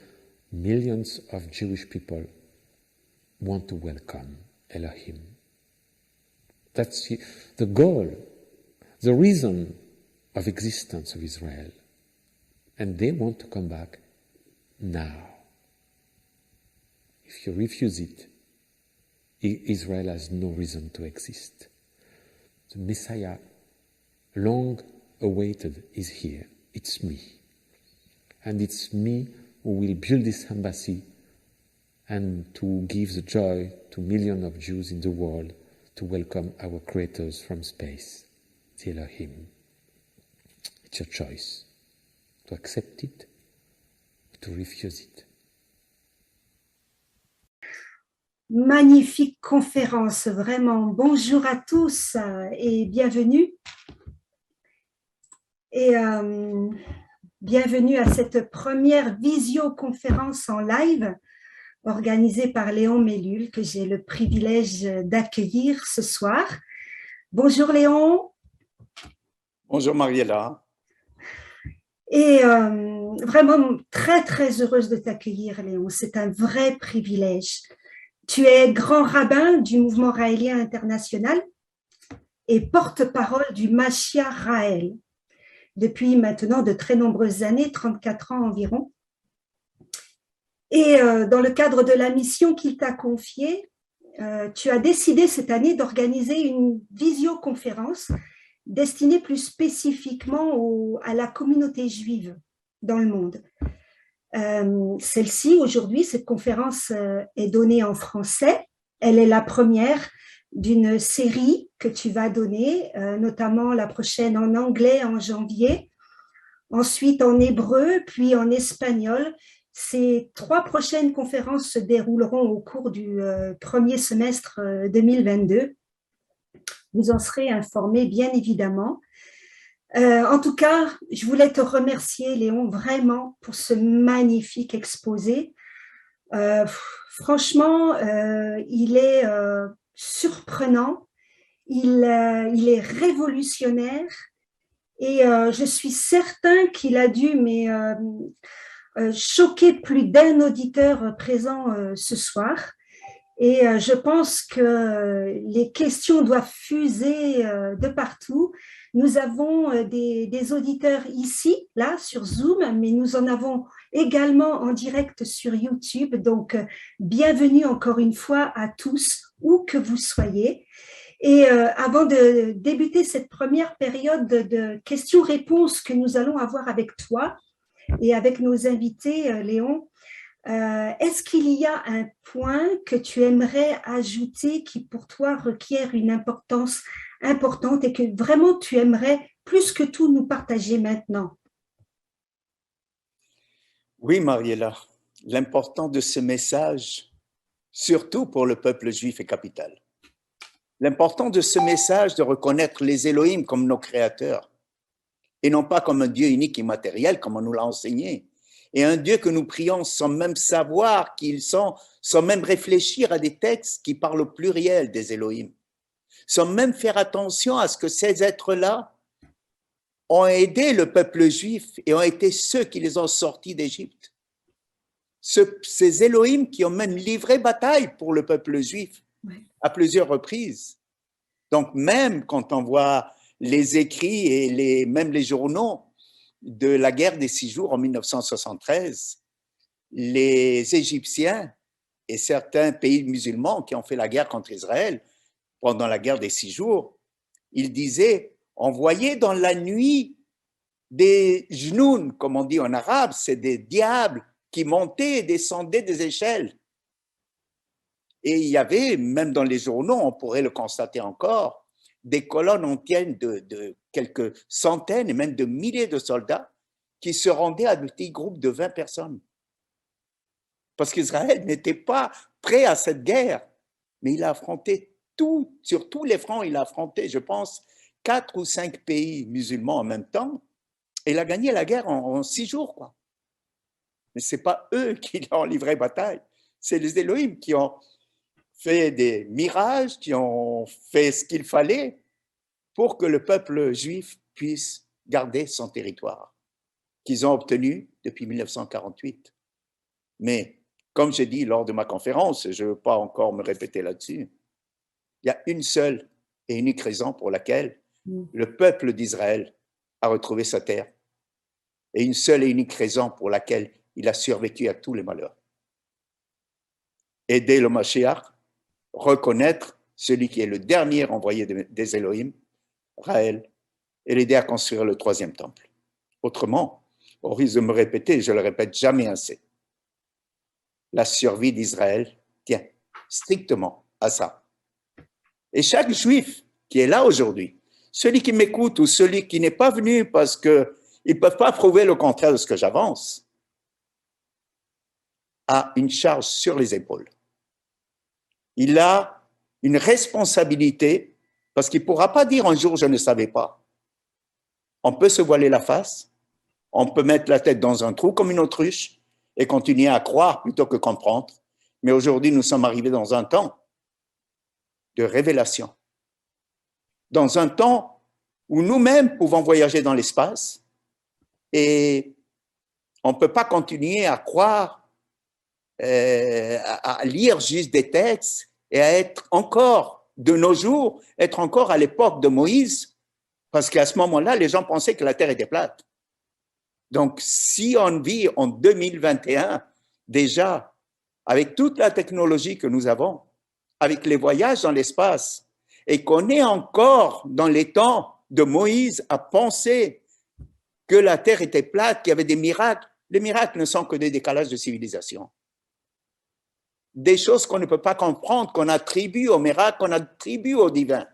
millions of Jewish people want to welcome Elohim. That's the goal, the reason of existence of Israel. And they want to come back now. If you refuse it, Israel has no reason to exist. The Messiah, long awaited, is here. It's me. And it's me who will build this embassy and to give the joy to millions of Jews in the world to welcome our creators from space, the Elohim. It's your choice to accept it or to refuse it. Magnifique conférence, vraiment. Bonjour à tous et bienvenue. Et bienvenue à cette première visioconférence en live organisée par Léon Mellul, que j'ai le privilège d'accueillir ce soir. Bonjour Léon. Bonjour Mariella. Et vraiment très très heureuse de t'accueillir Léon, c'est un vrai privilège. Tu es grand rabbin du mouvement raélien international et porte-parole du Mashiach Raël depuis maintenant de très nombreuses années, 34 ans environ. Et dans le cadre de la mission qu'il t'a confiée, tu as décidé cette année d'organiser une visioconférence destinée plus spécifiquement à la communauté juive dans le monde. Celle-ci, aujourd'hui, cette conférence est donnée en français. Elle est la première d'une série que tu vas donner, notamment la prochaine en anglais en janvier, ensuite en hébreu, puis en espagnol. Ces 3 prochaines conférences se dérouleront au cours du premier semestre 2022. Vous en serez informés, bien évidemment. En tout cas, je voulais te remercier, Léon, vraiment pour ce magnifique exposé. Franchement, il est surprenant, il est révolutionnaire et je suis certain qu'il a dû choquer plus d'un auditeur présent ce soir. Et je pense que les questions doivent fuser de partout. Nous avons des auditeurs ici, là, sur Zoom, mais nous en avons également en direct sur YouTube. Donc, bienvenue encore une fois à tous, où que vous soyez. Et avant de débuter cette première période de questions-réponses que nous allons avoir avec toi et avec nos invités, Léon, est-ce qu'il y a un point que tu aimerais ajouter qui pour toi requiert une importance importante et que vraiment tu aimerais plus que tout nous partager maintenant? Oui, Mariella, l'importance de ce message, surtout pour le peuple juif est capital. L'importance de ce message de reconnaître les Elohim comme nos créateurs et non pas comme un Dieu unique immatériel comme on nous l'a enseigné. Et un Dieu que nous prions sans même savoir qui ils sont, sans même réfléchir à des textes qui parlent au pluriel des Elohim, sans même faire attention à ce que ces êtres-là ont aidé le peuple juif et ont été ceux qui les ont sortis d'Égypte. Ces Elohim qui ont même livré bataille pour le peuple juif à plusieurs reprises. Donc même quand on voit les écrits et même les journaux de la guerre des 6 jours en 1973, les Égyptiens et certains pays musulmans qui ont fait la guerre contre Israël pendant la guerre des 6 jours, ils disaient, on voyait dans la nuit des jnoun, comme on dit en arabe, c'est des diables qui montaient et descendaient des échelles. Et il y avait, même dans les journaux, on pourrait le constater encore, des colonnes entières de quelques centaines et même de milliers de soldats qui se rendaient à des petits groupes de 20 personnes. Parce qu'Israël n'était pas prêt à cette guerre, mais il a affronté sur tous les fronts, il a affronté, je pense, 4 ou 5 pays musulmans en même temps, et il a gagné la guerre en 6 jours, quoi. Mais ce n'est pas eux qui ont livré bataille, c'est les Elohim qui ont fait des mirages, qui ont fait ce qu'il fallait pour que le peuple juif puisse garder son territoire, qu'ils ont obtenu depuis 1948. Mais, comme j'ai dit lors de ma conférence, je ne veux pas encore me répéter là-dessus, il y a une seule et unique raison pour laquelle le peuple d'Israël a retrouvé sa terre, et une seule et unique raison pour laquelle il a survécu à tous les malheurs. Aider le Mashiach, reconnaître celui qui est le dernier envoyé des Elohim, Raël, et l'aider à construire le troisième temple. Autrement, au risque de me répéter, je ne le répète jamais assez, la survie d'Israël tient strictement à ça. Et chaque juif qui est là aujourd'hui, celui qui m'écoute ou celui qui n'est pas venu parce qu'ils ne peuvent pas prouver le contraire de ce que j'avance, a une charge sur les épaules. Il a une responsabilité parce qu'il ne pourra pas dire un jour « je ne savais pas ». On peut se voiler la face, on peut mettre la tête dans un trou comme une autruche et continuer à croire plutôt que comprendre. Mais aujourd'hui, nous sommes arrivés dans un temps de révélation, dans un temps où nous-mêmes pouvons voyager dans l'espace et on ne peut pas continuer à croire, à lire juste des textes et à être encore, de nos jours, être encore à l'époque de Moïse, parce qu'à ce moment-là, les gens pensaient que la Terre était plate. Donc, si on vit en 2021, déjà, avec toute la technologie que nous avons, avec les voyages dans l'espace, et qu'on est encore dans les temps de Moïse à penser que la Terre était plate, qu'il y avait des miracles, les miracles ne sont que des décalages de civilisation. Des choses qu'on ne peut pas comprendre, qu'on attribue aux miracles, qu'on attribue au divin.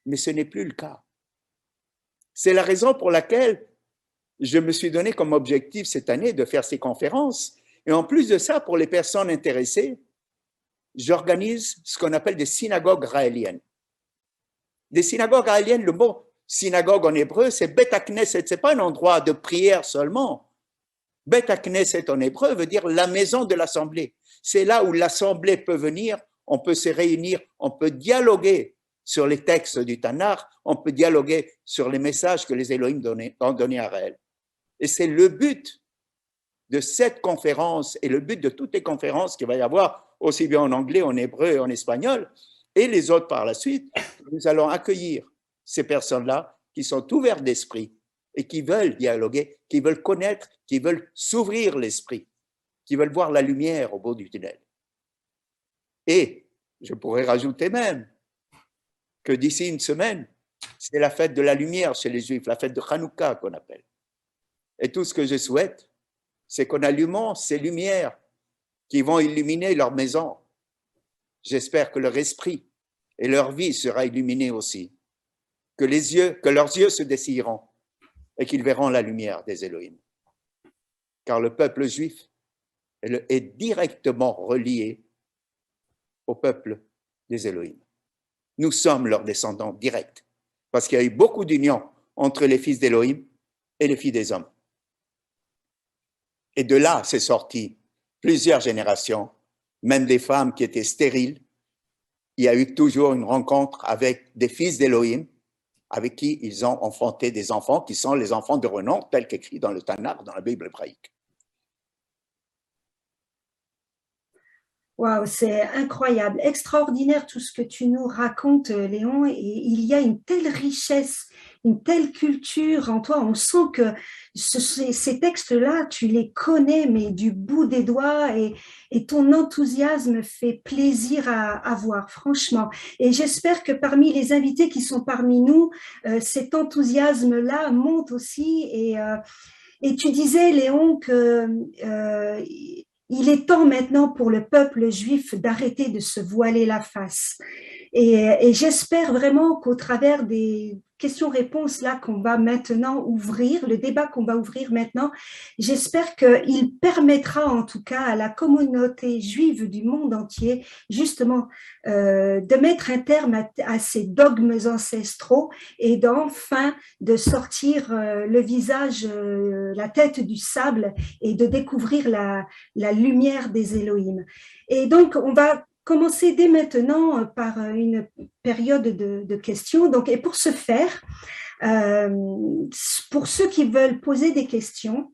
Mais ce n'est plus le cas. C'est la raison pour laquelle je me suis donné comme objectif cette année de faire ces conférences. Et en plus de ça, pour les personnes intéressées, j'organise ce qu'on appelle des synagogues raéliennes. Des synagogues raéliennes, le mot synagogue en hébreu, c'est Bet HaKnesset, ce n'est pas un endroit de prière seulement. Bet HaKnesset en hébreu veut dire la maison de l'assemblée. C'est là où l'assemblée peut venir, on peut se réunir, on peut dialoguer sur les textes du Tanakh, on peut dialoguer sur les messages que les Elohim ont donnés à Raël. Et c'est le but de cette conférence et le but de toutes les conférences qu'il va y avoir, aussi bien en anglais, en hébreu et en espagnol, et les autres par la suite. Nous allons accueillir ces personnes-là qui sont ouvertes d'esprit et qui veulent dialoguer, qui veulent connaître, qui veulent s'ouvrir l'esprit, qui veulent voir la lumière au bout du tunnel. Et je pourrais rajouter même que d'ici une semaine, c'est la fête de la lumière chez les Juifs, la fête de Hanouka qu'on appelle. Et tout ce que je souhaite, c'est qu'en allumant ces lumières qui vont illuminer leur maison, j'espère que leur esprit et leur vie sera illuminée aussi, que leurs yeux se dessilleront et qu'ils verront la lumière des Elohim. Car le peuple juif est directement relié au peuple des Elohim. Nous sommes leurs descendants directs, parce qu'il y a eu beaucoup d'union entre les fils d'Elohim et les filles des hommes. Et de là, c'est sorti plusieurs générations, même des femmes qui étaient stériles. Il y a eu toujours une rencontre avec des fils d'Elohim, avec qui ils ont enfanté des enfants qui sont les enfants de renom, tels qu'écrits dans le Tanakh, dans la Bible hébraïque. Waouh, c'est incroyable, extraordinaire tout ce que tu nous racontes, Léon, et il y a une telle richesse, une telle culture en toi. On sent que ces textes-là, tu les connais, mais du bout des doigts, et ton enthousiasme fait plaisir à voir, franchement. Et j'espère que parmi les invités qui sont parmi nous, cet enthousiasme-là monte aussi. Et tu disais, Léon, que il est temps maintenant pour le peuple juif d'arrêter de se voiler la face. Et j'espère vraiment qu'au travers des questions-réponses là qu'on va maintenant ouvrir, le débat qu'on va ouvrir maintenant, j'espère qu'il permettra en tout cas à la communauté juive du monde entier justement de mettre un terme à ces dogmes ancestraux et d'enfin de sortir le visage, la tête du sable et de découvrir la lumière des Elohim. Et donc on va commencer dès maintenant par une période de questions. Donc, et pour ce faire, Pour ceux qui veulent poser des questions,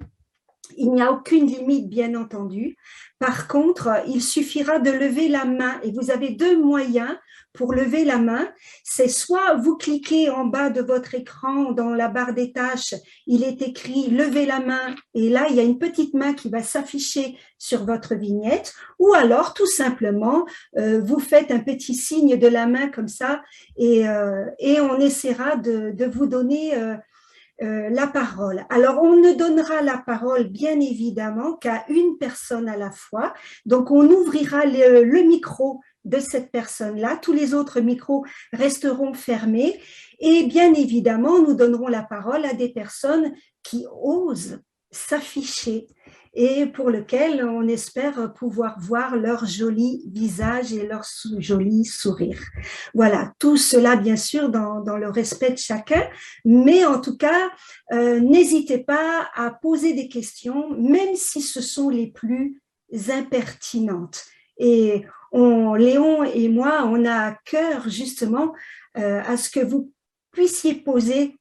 il n'y a aucune limite, bien entendu. Par contre, il suffira de lever la main et vous avez deux moyens pour lever la main. C'est soit vous cliquez en bas de votre écran dans la barre des tâches, il est écrit « Levez la main » et là, il y a une petite main qui va s'afficher sur votre vignette ou alors, tout simplement, vous faites un petit signe de la main comme ça et on essaiera de vous donner la parole. Alors, on ne donnera la parole, bien évidemment, qu'à une personne à la fois. Donc, on ouvrira le micro de cette personne-là. Tous les autres micros resteront fermés. Et bien évidemment, nous donnerons la parole à des personnes qui osent s'afficher et pour lequel on espère pouvoir voir leur joli visage et leur joli sourire. Voilà, tout cela bien sûr dans le respect de chacun, mais en tout cas, n'hésitez pas à poser des questions, même si ce sont les plus impertinentes. Et Léon et moi, on a à cœur justement à ce que vous puissiez poser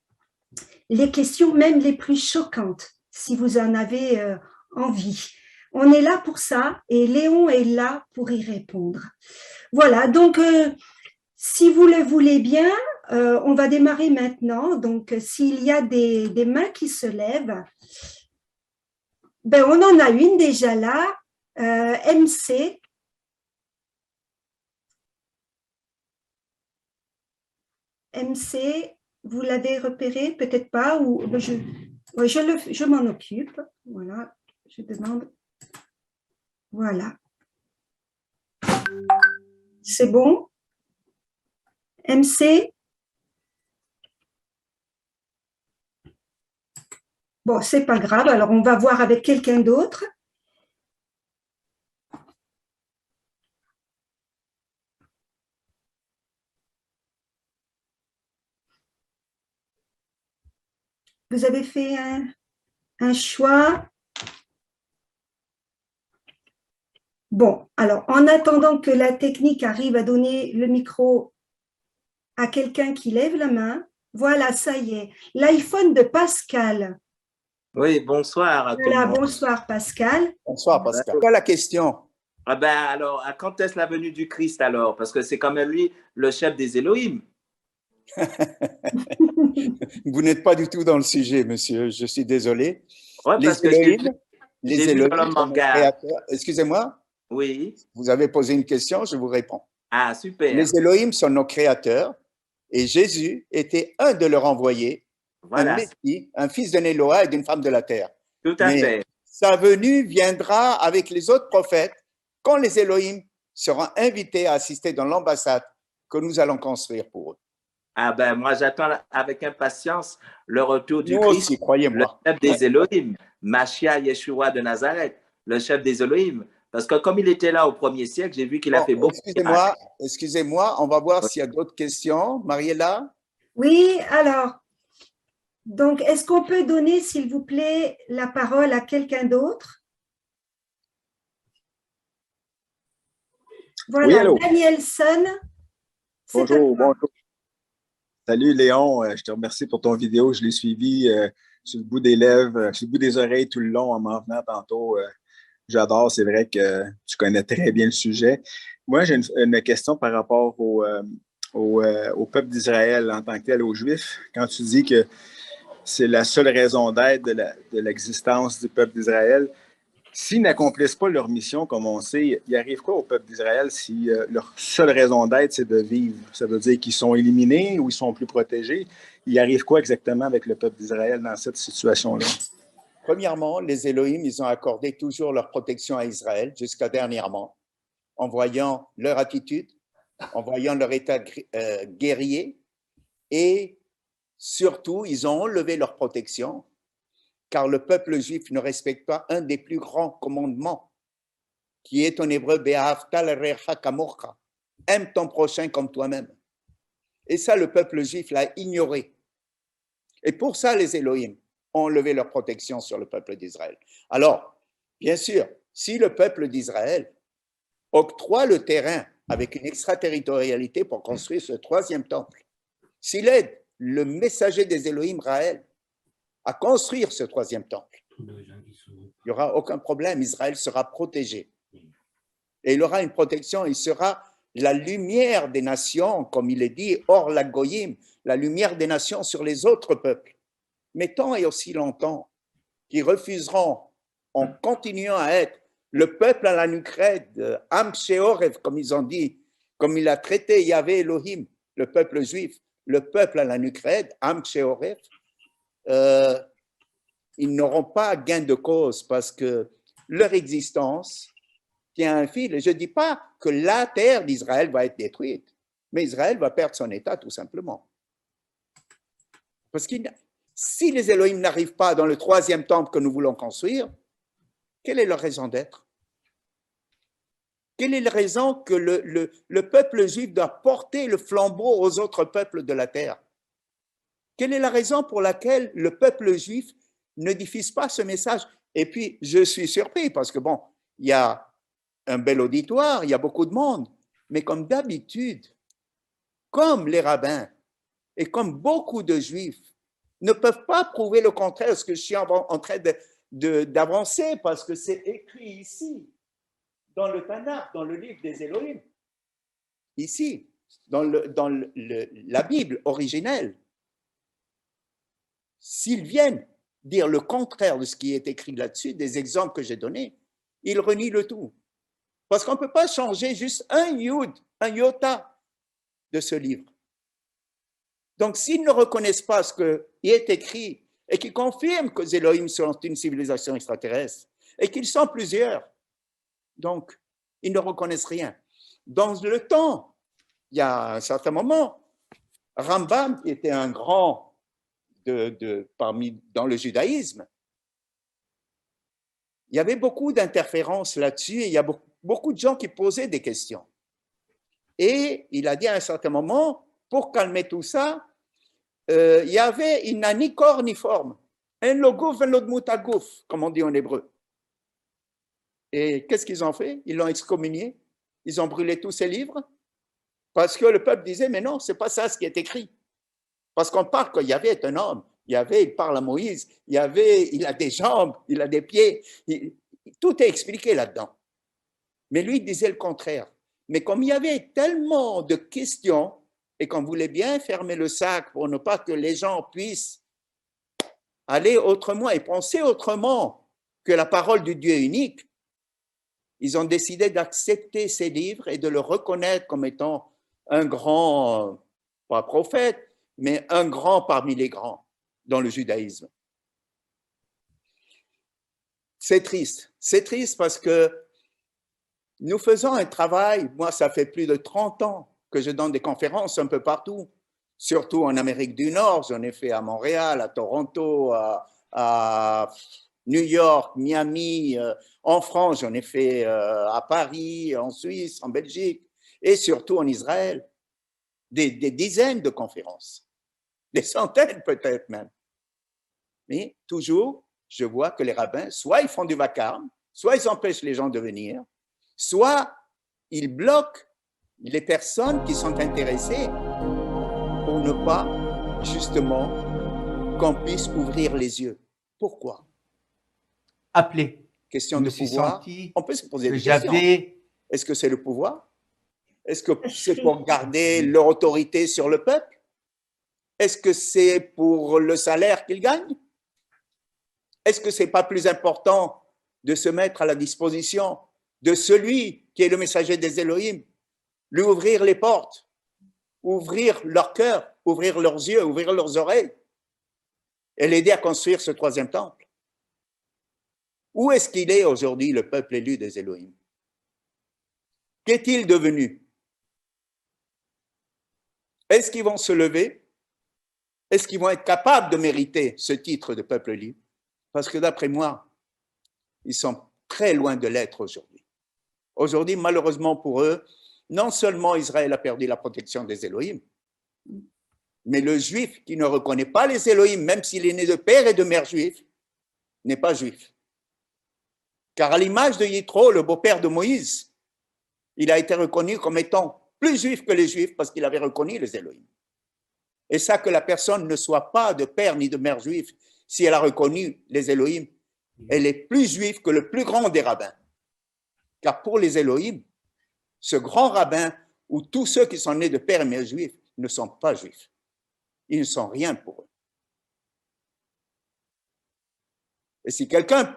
les questions, même les plus choquantes, si vous en avez envie. On est là pour ça et Léon est là pour y répondre. Voilà, donc si vous le voulez bien, on va démarrer maintenant. Donc, s'il y a des mains qui se lèvent, ben, on en a une déjà là, MC. MC, vous l'avez repéré, peut-être pas, ou je m'en occupe. Voilà, je demande. Voilà. C'est bon? MC? Bon, c'est pas grave, alors on va voir avec quelqu'un d'autre. Vous avez fait un choix. Bon, alors en attendant que la technique arrive à donner le micro à quelqu'un qui lève la main, voilà, ça y est, l'iPhone de Pascal. Oui, bonsoir à tout le Voilà, monde. bonsoir Pascal. Bonsoir Pascal. Quelle est la question? Ah ben alors, à quand est-ce la venue du Christ alors? Parce que c'est quand même lui le chef des Elohim. Vous n'êtes pas du tout dans le sujet, monsieur. Je suis désolé. Ouais, parce que les Elohim sont nos créateurs. Excusez-moi. Oui. Vous avez posé une question, je vous réponds. Ah, super. Les Elohim sont nos créateurs et Jésus était un de leurs envoyés, voilà. Un Messie, un fils de Néloa et d'une femme de la terre. Tout à fait. Sa venue viendra avec les autres prophètes quand les Elohim seront invités à assister dans l'ambassade que nous allons construire pour eux. Ah ben moi j'attends avec impatience le retour du Nous Christ, aussi, croyez-moi. Le chef des Elohim, Mashiach Yeshua de Nazareth, le chef des Elohim. Parce que comme il était là au 1er siècle, j'ai vu qu'il a fait beaucoup. Excusez-moi, on va voir s'il y a d'autres questions. Mariella? Oui, alors, donc est-ce qu'on peut donner, s'il vous plaît, la parole à quelqu'un d'autre? Voilà, oui, Danielson. Bonjour, bonjour. Salut Léon, je te remercie pour ton vidéo. Je l'ai suivi sur le bout des lèvres, sur le bout des oreilles tout le long en m'en venant tantôt. J'adore, c'est vrai que tu connais très bien le sujet. Moi, j'ai une question par rapport au peuple d'Israël en tant que tel, aux Juifs. Quand tu dis que c'est la seule raison d'être de l'existence du peuple d'Israël, s'ils n'accomplissent pas leur mission, comme on sait, il arrive quoi au peuple d'Israël si leur seule raison d'être, c'est de vivre? Ça veut dire qu'ils sont éliminés ou ils sont plus protégés? Il arrive quoi exactement avec le peuple d'Israël dans cette situation-là? Premièrement, les Elohim, ils ont accordé toujours leur protection à Israël jusqu'à dernièrement, en voyant leur attitude, en voyant leur état guerrier et surtout, ils ont enlevé leur protection car le peuple juif ne respecte pas un des plus grands commandements, qui est en hébreu « Be'ahavta l'recha kamocha » « Aime ton prochain comme toi-même ». Et ça, le peuple juif l'a ignoré. Et pour ça, les Elohim ont enlevé leur protection sur le peuple d'Israël. Alors, bien sûr, si le peuple d'Israël octroie le terrain avec une extraterritorialité pour construire ce troisième temple, s'il aide le messager des Elohim, Raël, à construire ce troisième temple. Il n'y aura aucun problème, Israël sera protégé. Et il aura une protection, il sera la lumière des nations, comme il est dit, hors la goyim, la lumière des nations sur les autres peuples. Mais tant et aussi longtemps qu'ils refuseront, en continuant à être le peuple à la nucrède, Am Sheorev, comme ils ont dit, comme il a traité Yahvé Elohim, le peuple juif, le peuple à la nucrède, Am Sheorev, ils n'auront pas gain de cause parce que leur existence tient un fil. Et je ne dis pas que la terre d'Israël va être détruite, mais Israël va perdre son état tout simplement. Parce que si les Elohim n'arrivent pas dans le troisième temple que nous voulons construire, quelle est leur raison d'être? Quelle est la raison que le peuple juif doit porter le flambeau aux autres peuples de la terre? Quelle est la raison pour laquelle le peuple juif ne diffuse pas ce message? Et puis, je suis surpris parce que, bon, il y a un bel auditoire, il y a beaucoup de monde, mais comme d'habitude, comme les rabbins et comme beaucoup de juifs ne peuvent pas prouver le contraire de ce que je suis en train d'avancer parce que c'est écrit ici, dans le Tanakh, dans le livre des Elohim, ici, dans la Bible originelle. S'ils viennent dire le contraire de ce qui est écrit là-dessus, des exemples que j'ai donnés, ils renient le tout. Parce qu'on ne peut pas changer juste un yud, un iota de ce livre. Donc, s'ils ne reconnaissent pas ce qui est écrit et qui confirment que les Elohim sont une civilisation extraterrestre et qu'ils sont plusieurs, donc, ils ne reconnaissent rien. Dans le temps, il y a un certain moment, Rambam, qui était un grand dans le judaïsme, il y avait beaucoup d'interférences là-dessus et il y a beaucoup de gens qui posaient des questions. Et il a dit à un certain moment, pour calmer tout ça, il y avait, il n'a ni corps ni forme, un logouf, un lodmoutagouf, comme on dit en hébreu. Et qu'est-ce qu'ils ont fait? Ils l'ont excommunié, ils ont brûlé tous ses livres, parce que le peuple disait, mais non, c'est pas ça ce qui est écrit. Parce qu'on parle qu'il y avait un homme, il parle à Moïse, il a des jambes, il a des pieds, tout est expliqué là-dedans. Mais lui, il disait le contraire. Mais comme il y avait tellement de questions et qu'on voulait bien fermer le sac pour ne pas que les gens puissent aller autrement et penser autrement que la parole du Dieu unique, ils ont décidé d'accepter ces livres et de le reconnaître comme étant un grand, pas prophète, mais un grand parmi les grands dans le judaïsme. C'est triste parce que nous faisons un travail, moi ça fait plus de 30 ans que je donne des conférences un peu partout, surtout en Amérique du Nord, j'en ai fait à Montréal, à Toronto, à New York, Miami, en France, j'en ai fait à Paris, en Suisse, en Belgique et surtout en Israël, des dizaines de conférences. Des centaines peut-être même. Mais toujours, je vois que les rabbins, soit ils font du vacarme, soit ils empêchent les gens de venir, soit ils bloquent les personnes qui sont intéressées pour ne pas, justement, qu'on puisse ouvrir les yeux. Pourquoi? Appelé. Question de pouvoir. On peut se poser des questions. Est-ce que c'est le pouvoir? Est-ce que c'est pour garder leur autorité sur le peuple? Est-ce que c'est pour le salaire qu'ils gagnent? Est-ce que ce n'est pas plus important de se mettre à la disposition de celui qui est le messager des Elohim, lui ouvrir les portes, ouvrir leur cœur, ouvrir leurs yeux, ouvrir leurs oreilles et l'aider à construire ce troisième temple? Où est-ce qu'il est aujourd'hui, le peuple élu des Elohim? Qu'est-il devenu? Est-ce qu'ils vont se lever? Est-ce qu'ils vont être capables de mériter ce titre de peuple élu? Parce que d'après moi, ils sont très loin de l'être aujourd'hui. Aujourd'hui, malheureusement pour eux, non seulement Israël a perdu la protection des Elohim, mais le juif qui ne reconnaît pas les Elohim, même s'il est né de père et de mère juifs, n'est pas juif. Car à l'image de Yitro, le beau-père de Moïse, il a été reconnu comme étant plus juif que les juifs parce qu'il avait reconnu les Elohim. Et ça, que la personne ne soit pas de père ni de mère juif, si elle a reconnu les Elohim, elle est plus juive que le plus grand des rabbins. Car pour les Elohim, ce grand rabbin ou tous ceux qui sont nés de père et mère juifs ne sont pas juifs. Ils ne sont rien pour eux. Et si quelqu'un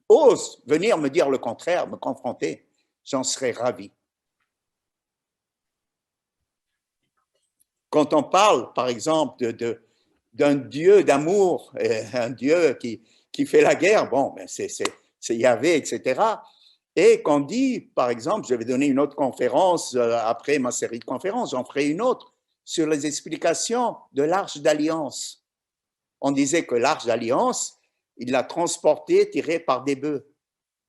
ose venir me dire le contraire, me confronter, j'en serais ravi. Quand on parle, par exemple, d'un Dieu d'amour, un Dieu qui fait la guerre, bon, ben c'est Yahvé, etc. Et qu'on dit, par exemple, je vais donner une autre conférence après ma série de conférences, j'en ferai une autre sur les explications de l'Arche d'Alliance. On disait que l'Arche d'Alliance, il l'a transportée tirée par des bœufs.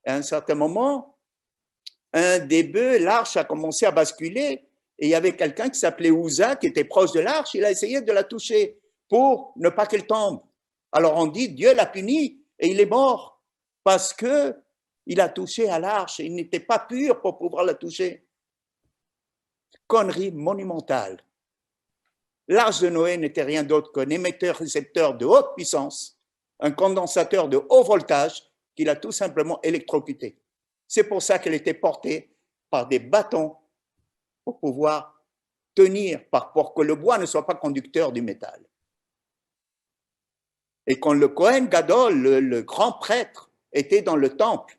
À un certain moment, un des bœufs, l'arche a commencé à basculer et il y avait quelqu'un qui s'appelait Ouza qui était proche de l'arche, il a essayé de la toucher pour ne pas qu'elle tombe. Alors on dit, Dieu l'a puni et il est mort parce que il a touché à l'arche et il n'était pas pur pour pouvoir la toucher. Connerie monumentale. L'arche de Noé n'était rien d'autre qu'un émetteur-récepteur de haute puissance, un condensateur de haut voltage qu'il a tout simplement électrocuté. C'est pour ça qu'elle était portée par des bâtons pour pouvoir tenir, pour que le bois ne soit pas conducteur du métal. Et quand le Kohen Gadol, le grand prêtre, était dans le temple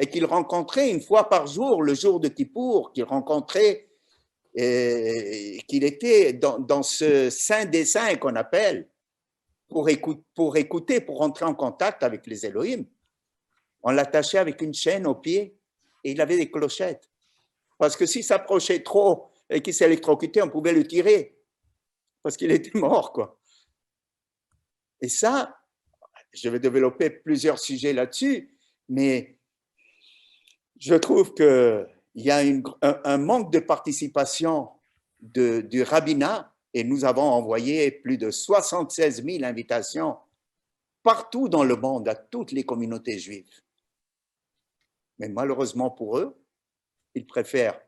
et qu'il rencontrait une fois par jour, le jour de Kippour, qu'il rencontrait, qu'il était dans ce saint des saints qu'on appelle, pour écouter, pour rentrer en contact avec les Elohim, on l'attachait avec une chaîne au pied et il avait des clochettes. Parce que s'il s'approchait trop et qu'il s'électrocutait, on pouvait le tirer parce qu'il était mort, quoi. Et ça, je vais développer plusieurs sujets là-dessus, mais je trouve qu'il y a un manque de participation du rabbinat et nous avons envoyé plus de 76 000 invitations partout dans le monde à toutes les communautés juives. Mais malheureusement pour eux, ils préfèrent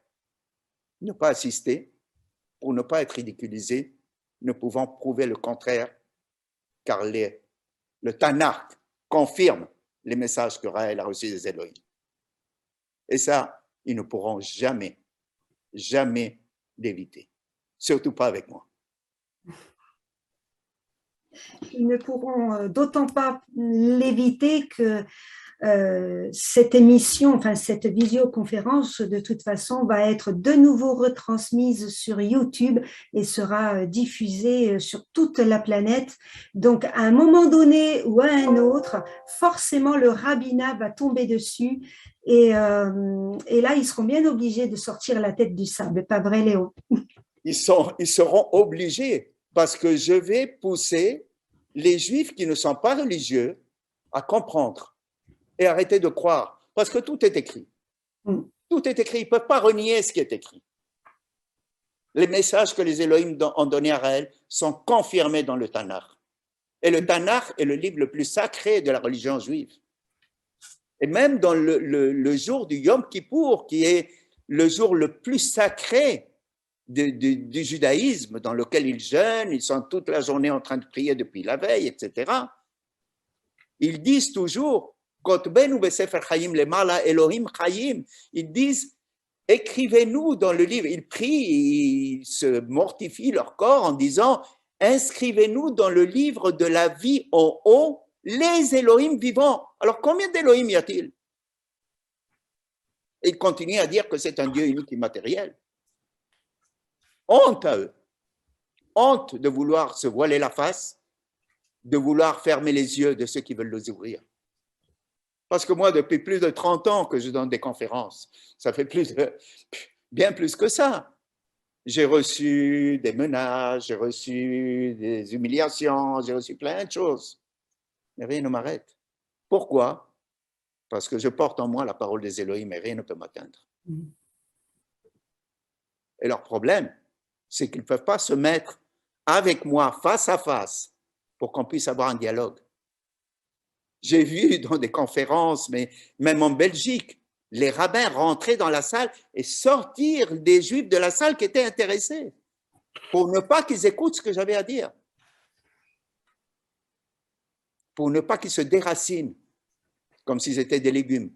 ne pas assister pour ne pas être ridiculisés, ne pouvant prouver le contraire, car le Tanakh confirme les messages que Raël a reçus des Elohim. Et ça, ils ne pourront jamais, jamais l'éviter. Surtout pas avec moi. Ils ne pourront d'autant pas l'éviter que cette émission, enfin cette visioconférence, de toute façon, va être de nouveau retransmise sur YouTube et sera diffusée sur toute la planète. Donc, à un moment donné ou à un autre, forcément, le rabbinat va tomber dessus et là, ils seront bien obligés de sortir la tête du sable. Pas vrai, Léon? Ils seront obligés parce que je vais pousser les Juifs qui ne sont pas religieux à comprendre et arrêter de croire, parce que tout est écrit. Tout est écrit, ils ne peuvent pas renier ce qui est écrit. Les messages que les Elohim ont donnés à Raël sont confirmés dans le Tanakh. Et le Tanakh est le livre le plus sacré de la religion juive. Et même dans le jour du Yom Kippour, qui est le jour le plus sacré du judaïsme, dans lequel ils jeûnent, ils sont toute la journée en train de prier depuis la veille, etc. Ils disent toujours, ils disent, écrivez-nous dans le livre. Ils prient, ils se mortifient leur corps en disant, inscrivez-nous dans le livre de la vie en haut, les Elohim vivants. Alors combien d'Elohim y a-t-il? Ils continuent à dire que c'est un Dieu unique immatériel. Honte à eux. Honte de vouloir se voiler la face, de vouloir fermer les yeux de ceux qui veulent les ouvrir. Parce que moi, depuis plus de 30 ans que je donne des conférences, ça fait bien plus que ça. J'ai reçu des menaces, j'ai reçu des humiliations, j'ai reçu plein de choses. Mais rien ne m'arrête. Pourquoi? Parce que je porte en moi la parole des Elohim et rien ne peut m'atteindre. Et leur problème, c'est qu'ils ne peuvent pas se mettre avec moi face à face pour qu'on puisse avoir un dialogue. J'ai vu dans des conférences, mais même en Belgique, les rabbins rentrer dans la salle et sortir des Juifs de la salle qui étaient intéressés. pour ne pas qu'ils écoutent ce que j'avais à dire, pour ne pas qu'ils se déracinent, comme s'ils étaient des légumes.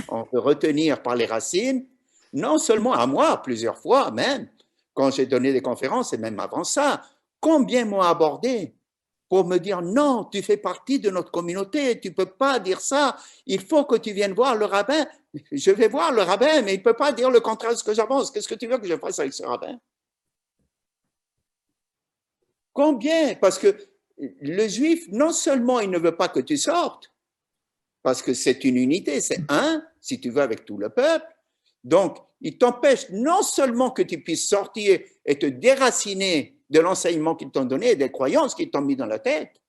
On peut retenir par les racines, non seulement à moi, plusieurs fois même, quand j'ai donné des conférences et même avant ça, combien m'ont abordé pour me dire non, tu fais partie de notre communauté, tu ne peux pas dire ça, il faut que tu viennes voir le rabbin. Je vais voir le rabbin, mais il ne peut pas dire le contraire de ce que j'avance. Qu'est-ce que tu veux que je fasse avec ce rabbin? Combien? Parce que le juif, non seulement il ne veut pas que tu sortes, parce que c'est une unité, c'est un, si tu veux, avec tout le peuple. Donc, il t'empêche non seulement que tu puisses sortir et te déraciner de l'enseignement qu'ils t'ont donné et des croyances qu'ils t'ont mis dans la tête,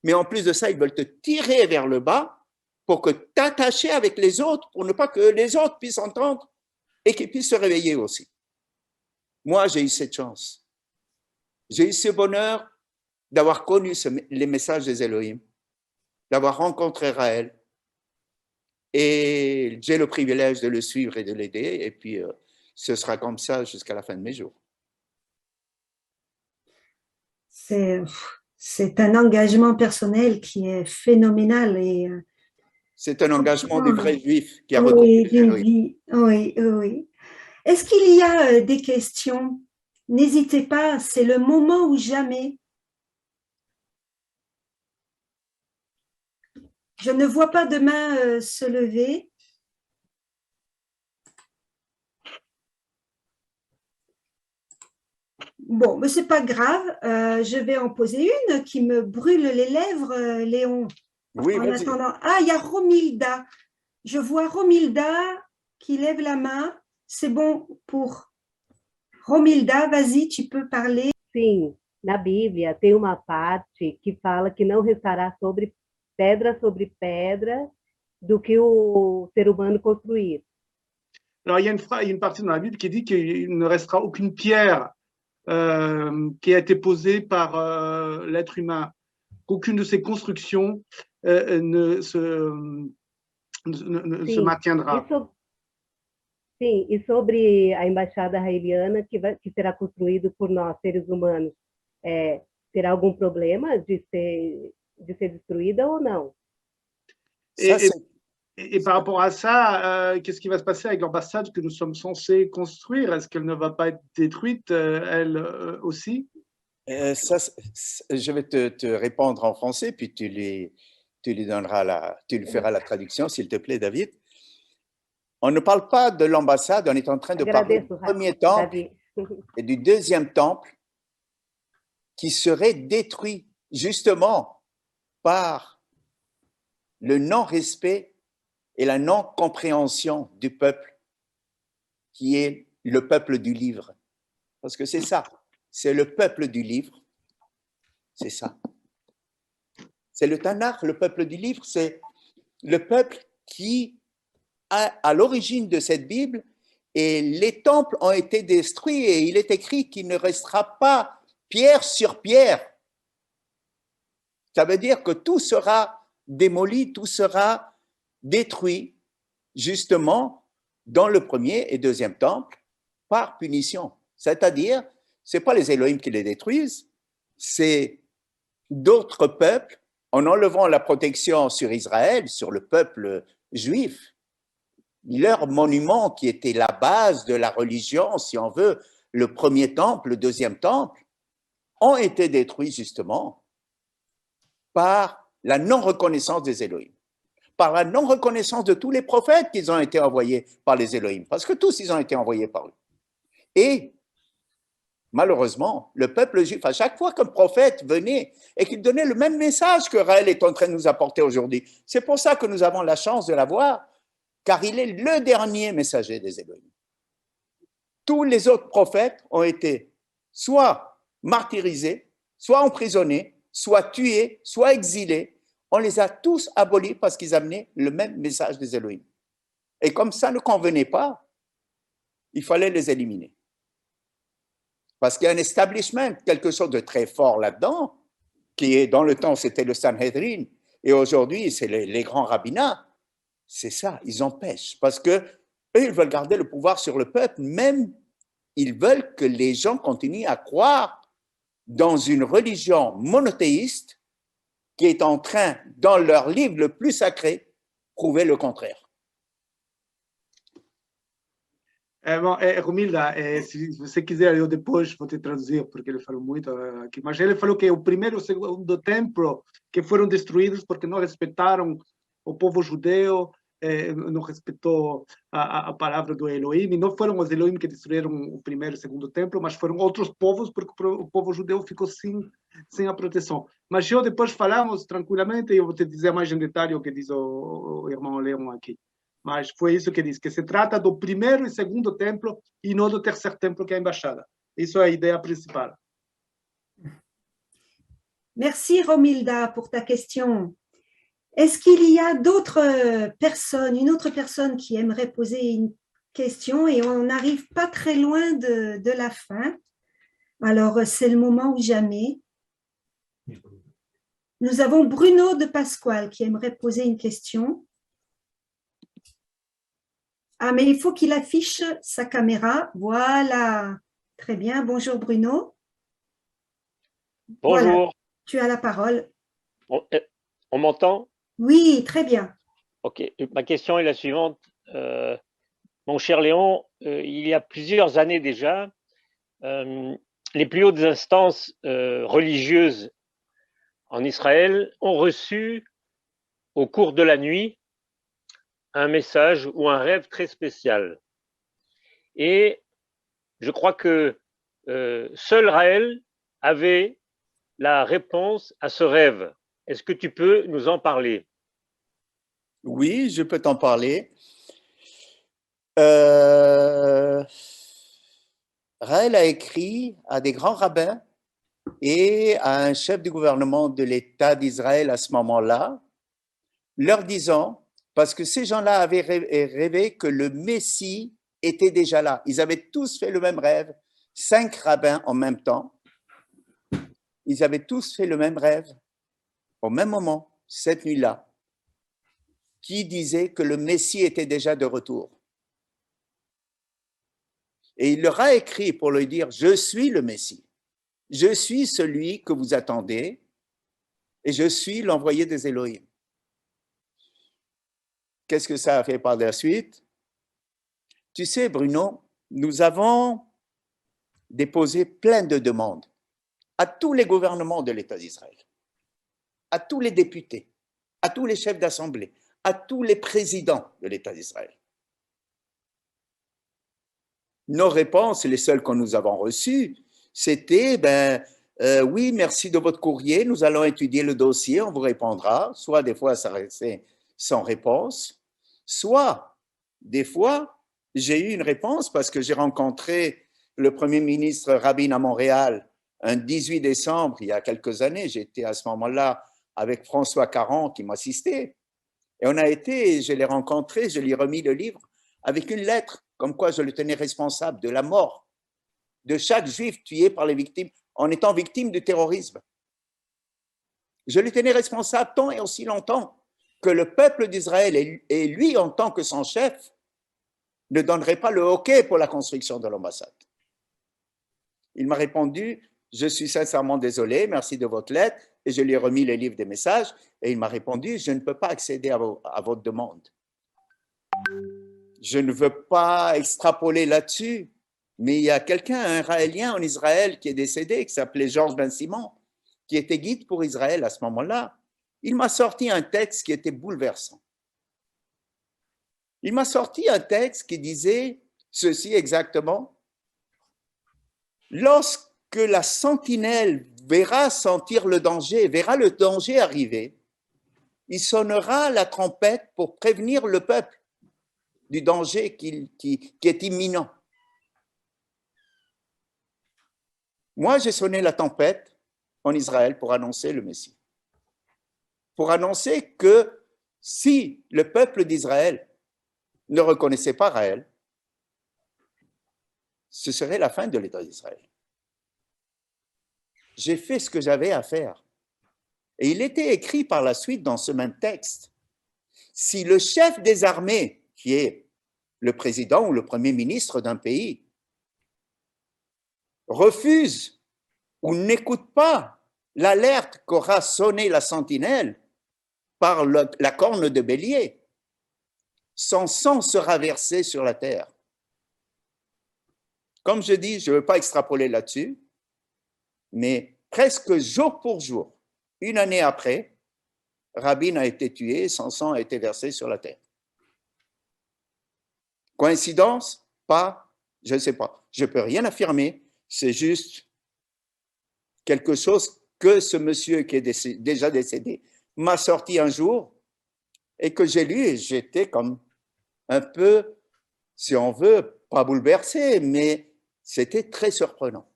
mais en plus de ça, ils veulent te tirer vers le bas pour que t'attacher avec les autres, pour ne pas que les autres puissent entendre et qu'ils puissent se réveiller aussi. Moi, j'ai eu cette chance. J'ai eu ce bonheur d'avoir connu les messages des Elohim, d'avoir rencontré Raël, et j'ai le privilège de le suivre et de l'aider, et puis ce sera comme ça jusqu'à la fin de mes jours. C'est un engagement personnel qui est phénoménal. C'est un engagement du vrai juif qui a oui, reconnu. Oui, oui. Est-ce qu'il y a des questions? N'hésitez pas, c'est le moment ou jamais. Je ne vois pas de main se lever. Bon, mais ce n'est pas grave. Je vais en poser une qui me brûle les lèvres, Léon. Oui, en attendant. Ah, il y a Romilda. Je vois Romilda qui lève la main. C'est bon pour Romilda. Vas-y, tu peux parler. Sim, na Bíblia tem uma parte que fala que não restará sobre pedra do que o ser humano construir. Alors, il y a une partie dans la Bible qui dit qu'il ne restera aucune pierre qui a été posée par l'être humain, qu'aucune de ces constructions ne se maintiendra. Sim, e sobre a embaixada israeliana que será construído por nós, seres humanos, terá algum problema de ser destruída ou não? Et par rapport à ça, qu'est-ce qui va se passer avec l'ambassade que nous sommes censés construire? Est-ce qu'elle ne va pas être détruite, elle aussi? Je vais te répondre en français, puis tu lui feras la traduction, s'il te plaît, David. On ne parle pas de l'ambassade, on est en train de parler du premier temple et du deuxième temple qui serait détruit justement par le non-respect et la non-compréhension du peuple, qui est le peuple du livre. Parce que c'est ça, c'est le peuple du livre, c'est ça. C'est le Tanakh, le peuple du livre, c'est le peuple qui à l'origine de cette Bible, et les temples ont été détruits et il est écrit qu'il ne restera pas pierre sur pierre. Ça veut dire que tout sera démoli, tout sera détruit, justement, dans le premier et deuxième temple, par punition. C'est-à-dire, ce n'est pas les Elohim qui les détruisent, c'est d'autres peuples, en enlevant la protection sur Israël, sur le peuple juif. Leur monument qui était la base de la religion, si on veut, le premier temple, le deuxième temple, ont été détruits justement par la non-reconnaissance des Elohim, par la non-reconnaissance de tous les prophètes qui ont été envoyés par les Elohim, parce que tous ils ont été envoyés par eux. Et malheureusement, le peuple juif, à chaque fois qu'un prophète venait et qu'il donnait le même message que Raël est en train de nous apporter aujourd'hui, c'est pour ça que nous avons la chance de l'avoir, car il est le dernier messager des Elohim. Tous les autres prophètes ont été soit martyrisés, soit emprisonnés, soit tués, soit exilés. On les a tous abolis parce qu'ils amenaient le même message des Elohim. Et comme ça ne convenait pas, il fallait les éliminer. Parce qu'il y a un establishment, quelque chose de très fort là-dedans, qui est dans le temps, c'était le Sanhedrin, et aujourd'hui, c'est les grands rabbinats. C'est ça, ils empêchent, parce que eux, ils veulent garder le pouvoir sur le peuple, même ils veulent que les gens continuent à croire dans une religion monothéiste qui est en train, dans leur livre le plus sacré, prouver le contraire. Romilda, se você quiser, eu depois vou te traduzir, porque ele falou muito aqui. Mas ele falou que o primeiro e o segundo templo que foram destruídos porque não respeitaram o povo judeu, não respeitou a palavra do Elohim, e não foram os Elohim que destruíram o primeiro e o segundo templo, mas foram outros povos, porque o povo judeu ficou sem a proteção. Mas eu depois falamos tranquilamente, e eu vou te dizer mais em detalhe o que diz o irmão Leon aqui. Mas foi isso que diz, que se trata do primeiro e segundo templo e não do terceiro templo, que é a embaixada. Isso é a ideia principal. Merci Romilda pour ta question. Est-ce qu'il y a d'autres personnes, une autre personne qui aimerait poser une question et on n'arrive pas très loin de la fin? Alors, c'est le moment ou jamais. Nous avons Bruno de Pasquale qui aimerait poser une question. Ah, mais il faut qu'il affiche sa caméra. Voilà. Très bien. Bonjour Bruno. Bonjour. Voilà. Tu as la parole. On m'entend? Oui, très bien. Ok. Ma question est la suivante. Mon cher Léon, il y a plusieurs années déjà, les plus hautes instances religieuses en Israël ont reçu au cours de la nuit un message ou un rêve très spécial. Et je crois que seul Raël avait la réponse à ce rêve. Est-ce que tu peux nous en parler? Oui, je peux t'en parler. Raël a écrit à des grands rabbins et à un chef du gouvernement de l'État d'Israël à ce moment-là, leur disant, parce que ces gens-là avaient rêvé que le Messie était déjà là. Ils avaient tous fait le même rêve, 5 rabbins en même temps. Ils avaient tous fait le même rêve au même moment, cette nuit-là, qui disait que le Messie était déjà de retour. Et il leur a écrit pour lui dire, je suis le Messie, je suis celui que vous attendez et je suis l'envoyé des Elohim. Qu'est-ce que ça a fait par la suite? Tu sais, Bruno, nous avons déposé plein de demandes à tous les gouvernements de l'État d'Israël, à tous les députés, à tous les chefs d'assemblée, à tous les présidents de l'État d'Israël. Nos réponses, les seules que nous avons reçues, c'était oui, merci de votre courrier, nous allons étudier le dossier, on vous répondra. Soit des fois, ça restait sans réponse, soit des fois, j'ai eu une réponse parce que j'ai rencontré le Premier ministre Rabin à Montréal un 18 décembre, il y a quelques années. J'étais à ce moment-là avec François Caron qui m'assistait. Et on a été, je l'ai rencontré, je lui ai remis le livre avec une lettre, comme quoi je le tenais responsable de la mort de chaque juif tué par les victimes, en étant victime du terrorisme. Je le tenais responsable tant et aussi longtemps que le peuple d'Israël et lui, en tant que son chef, ne donnerait pas le OK pour la construction de l'ambassade. Il m'a répondu, je suis sincèrement désolé, merci de votre lettre, et je lui ai remis le livre des messages, et il m'a répondu, je ne peux pas accéder à votre demande. Je ne veux pas extrapoler là-dessus, mais il y a quelqu'un, un Raélien en Israël qui est décédé, qui s'appelait Georges Ben Simon, qui était guide pour Israël à ce moment-là. Il m'a sorti un texte qui était bouleversant. Il m'a sorti un texte qui disait ceci exactement. Lorsque la sentinelle verra sentir le danger, verra le danger arriver, il sonnera la trompette pour prévenir le peuple du danger qui est imminent. Moi, j'ai sonné la tempête en Israël pour annoncer le Messie. Pour annoncer que si le peuple d'Israël ne reconnaissait pas Raël, ce serait la fin de l'État d'Israël. J'ai fait ce que j'avais à faire. Et il était écrit par la suite dans ce même texte. Si le chef des armées, qui est le président ou le premier ministre d'un pays, refuse ou n'écoute pas l'alerte qu'aura sonné la sentinelle par la corne de bélier, son sang sera versé sur la terre. Comme je dis, je ne veux pas extrapoler là-dessus, mais presque jour pour jour, une année après, Rabin a été tué et son sang a été versé sur la terre. Coïncidence? Pas, je ne sais pas. Je ne peux rien affirmer, c'est juste quelque chose que ce monsieur qui est déjà décédé m'a sorti un jour et que j'ai lu et j'étais comme un peu, si on veut, pas bouleversé, mais c'était très surprenant.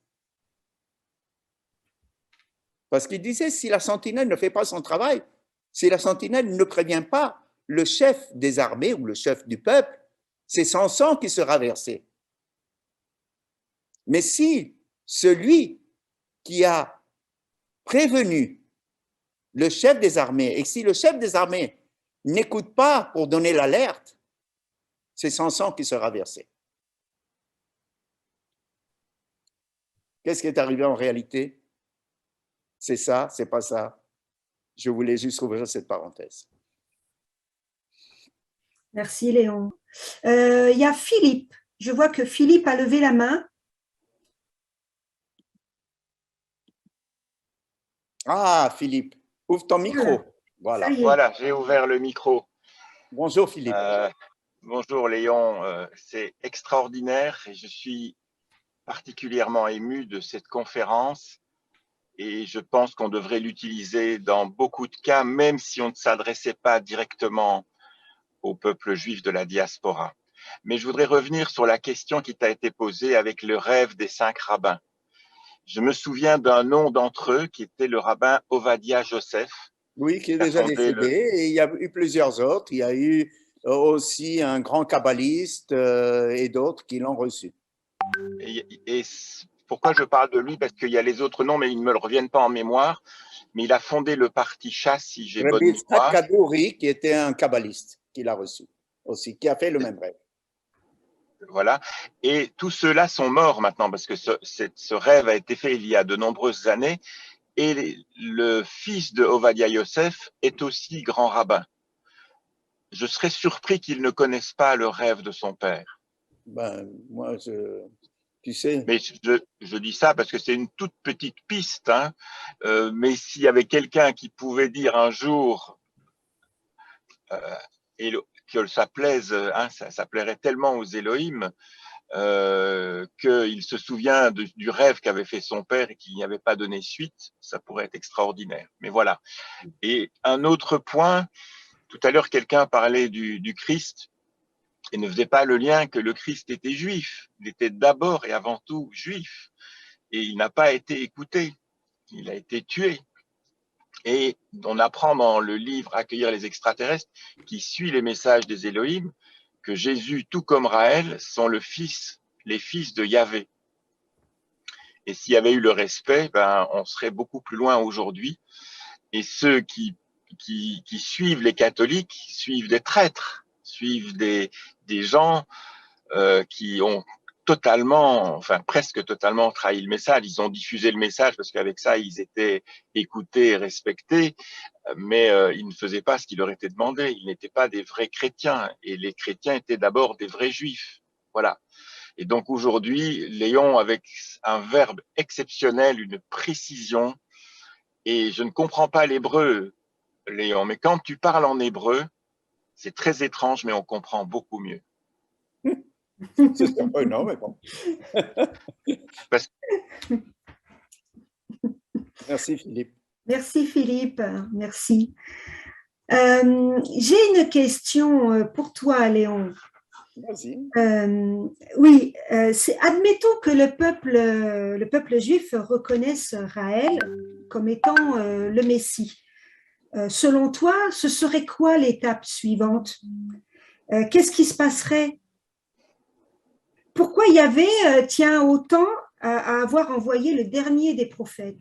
Parce qu'il disait, si la sentinelle ne fait pas son travail, si la sentinelle ne prévient pas le chef des armées ou le chef du peuple, c'est son sang qui sera versé. Mais si celui qui a prévenu le chef des armées, et si le chef des armées n'écoute pas pour donner l'alerte, c'est son sang qui sera versé. Qu'est-ce qui est arrivé en réalité? C'est ça, c'est pas ça. Je voulais juste ouvrir cette parenthèse. Merci Léon. Il y a Philippe. Je vois que Philippe a levé la main. Ah, Philippe, ouvre ton micro. Voilà. Voilà, j'ai ouvert le micro. Bonjour Philippe. Bonjour Léon, c'est extraordinaire et je suis particulièrement ému de cette conférence et je pense qu'on devrait l'utiliser dans beaucoup de cas, même si on ne s'adressait pas directement au peuple juif de la diaspora. Mais je voudrais revenir sur la question qui t'a été posée avec le rêve des 5 rabbins. Je me souviens d'un nom d'entre eux qui était le rabbin Ovadia Yosef. Oui, qui est déjà décédé. Et il y a eu plusieurs autres. Il y a eu aussi un grand kabbaliste et d'autres qui l'ont reçu. Et pourquoi je parle de lui? Parce qu'il y a les autres noms, mais ils ne me le reviennent pas en mémoire. Mais il a fondé le parti Chasse, si j'ai bonne mémoire. Kadouri, qui était un kabbaliste, qui l'a reçu aussi, qui a fait le même rêve. Voilà. Et tous ceux-là sont morts maintenant, parce que ce rêve a été fait il y a de nombreuses années. Et le fils de Ovadia Yosef est aussi grand rabbin. Je serais surpris qu'il ne connaisse pas le rêve de son père. Ben, moi, tu sais. Mais je dis ça parce que c'est une toute petite piste, hein. Mais s'il y avait quelqu'un qui pouvait dire un jour que ça plaise, hein, ça plairait tellement aux Elohim qu'il se souvient du rêve qu'avait fait son père et qu'il n'y avait pas donné suite, ça pourrait être extraordinaire. Mais voilà. Et un autre point, tout à l'heure, quelqu'un parlait du Christ et ne faisait pas le lien que le Christ était juif. Il était d'abord et avant tout juif. Et il n'a pas été écouté. Il a été tué. Et on apprend dans le livre Accueillir les extraterrestres, qui suit les messages des Elohim, que Jésus, tout comme Raël, sont les fils de Yahvé. Et s'il y avait eu le respect, ben, on serait beaucoup plus loin aujourd'hui. Et ceux qui suivent les catholiques suivent des traîtres, suivent des gens qui ont totalement, enfin presque totalement trahi le message. Ils ont diffusé le message parce qu'avec ça, ils étaient écoutés et respectés, mais ils ne faisaient pas ce qui leur était demandé. Ils n'étaient pas des vrais chrétiens et les chrétiens étaient d'abord des vrais juifs. Voilà. Et donc aujourd'hui, Léon, avec un verbe exceptionnel, une précision, et je ne comprends pas l'hébreu, Léon, mais quand tu parles en hébreu, c'est très étrange, mais on comprend beaucoup mieux. C'est surprenant, mais bon. Merci Philippe. Merci Philippe, merci. J'ai une question pour toi, Léon. Vas-y. Oui, admettons que le peuple juif reconnaisse Raël comme étant le Messie. Selon toi, ce serait quoi l'étape suivante? Qu'est-ce qui se passerait? Pourquoi Yahvé tient autant à avoir envoyé le dernier des prophètes,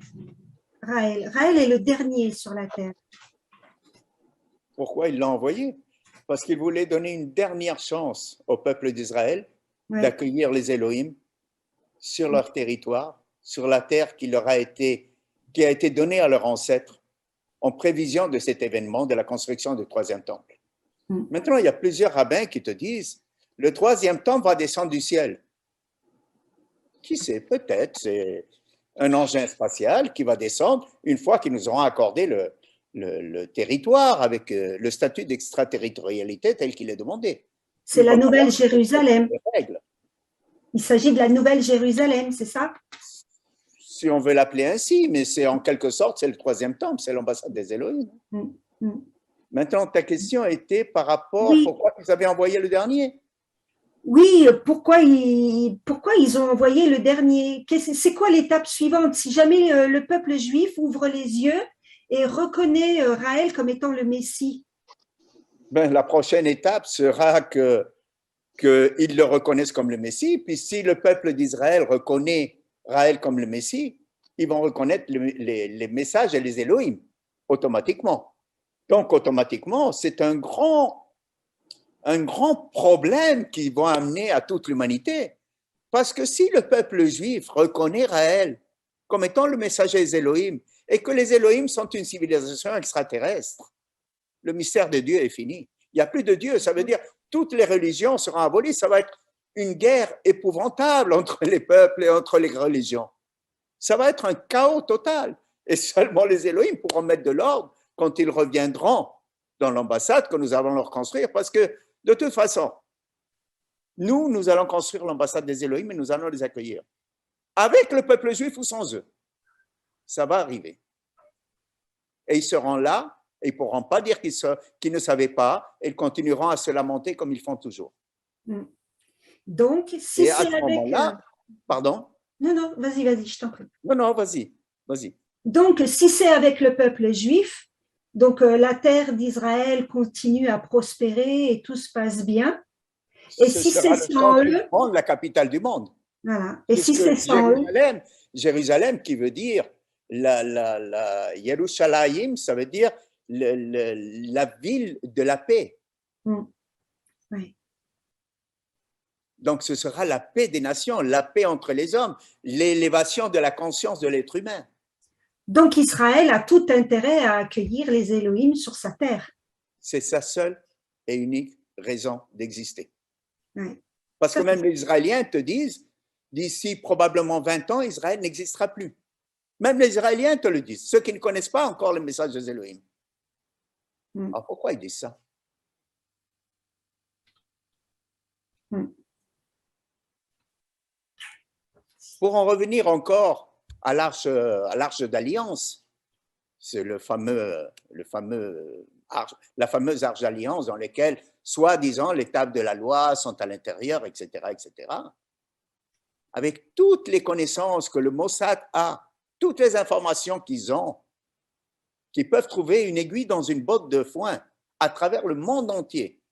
Raël? Raël est le dernier sur la terre. Pourquoi il l'a envoyé? Parce qu'il voulait donner une dernière chance au peuple d'Israël d'accueillir les Elohim sur leur territoire sur la terre qui a été donnée à leurs ancêtres en prévision de cet événement de la construction du troisième temple. Maintenant, il y a plusieurs rabbins qui te disent le troisième temple va descendre du ciel. Qui sait, peut-être, c'est un engin spatial qui va descendre une fois qu'ils nous auront accordé le territoire avec le statut d'extraterritorialité tel qu'il est demandé. C'est la Nouvelle Jérusalem. Il s'agit de la Nouvelle Jérusalem, c'est ça? Si on veut l'appeler ainsi, mais c'est en quelque sorte, c'est le troisième temple, c'est l'ambassade des Elohim. Maintenant, ta question était par rapport à pourquoi ils avaient envoyé le dernier. Oui, pourquoi ils ont envoyé le dernier? C'est quoi l'étape suivante? Si jamais le peuple juif ouvre les yeux et reconnaît Raël comme étant le Messie? Ben, la prochaine étape sera qu'ils le reconnaissent comme le Messie, puis si le peuple d'Israël reconnaît Raël comme le Messie, ils vont reconnaître les messages et les Elohim, automatiquement. Donc, automatiquement, c'est un grand problème qui va amener à toute l'humanité. Parce que si le peuple juif reconnaît Raël comme étant le messager des Elohim, et que les Elohim sont une civilisation extraterrestre, le mystère de Dieu est fini. Il n'y a plus de Dieu, ça veut dire toutes les religions seront abolies, ça va être une guerre épouvantable entre les peuples et entre les religions. Ça va être un chaos total. Et seulement les Elohim pourront mettre de l'ordre quand ils reviendront dans l'ambassade que nous allons leur construire, parce que de toute façon, nous allons construire l'ambassade des Elohim et nous allons les accueillir. Avec le peuple juif ou sans eux. Ça va arriver. Et ils seront là, et ils ne pourront pas dire qu'ils ne savaient pas, et ils continueront à se lamenter comme ils font toujours. Donc, si c'est avec... Pardon? Non, vas-y, je t'en prie. Non, vas-y. Donc, si c'est avec le peuple juif, donc la terre d'Israël continue à prospérer et tout se passe bien. Et si c'est sans eux, la capitale du monde. Voilà. Et si c'est sans eux, Jérusalem qui veut dire la Yerushalayim, ça veut dire la ville de la paix. Oui. Donc ce sera la paix des nations, la paix entre les hommes, l'élévation de la conscience de l'être humain. Donc Israël a tout intérêt à accueillir les Elohim sur sa terre. C'est sa seule et unique raison d'exister. Oui. Parce que même les Israéliens te disent, d'ici probablement 20 ans, Israël n'existera plus. Même les Israéliens te le disent, ceux qui ne connaissent pas encore le message des Elohim. Alors pourquoi ils disent ça? Pour en revenir encore à l'arche d'alliance, c'est la fameuse arche d'alliance dans laquelle, soi-disant, les tables de la loi sont à l'intérieur, etc., etc. Avec toutes les connaissances que le Mossad a, toutes les informations qu'ils ont, qui peuvent trouver une aiguille dans une botte de foin à travers le monde entier,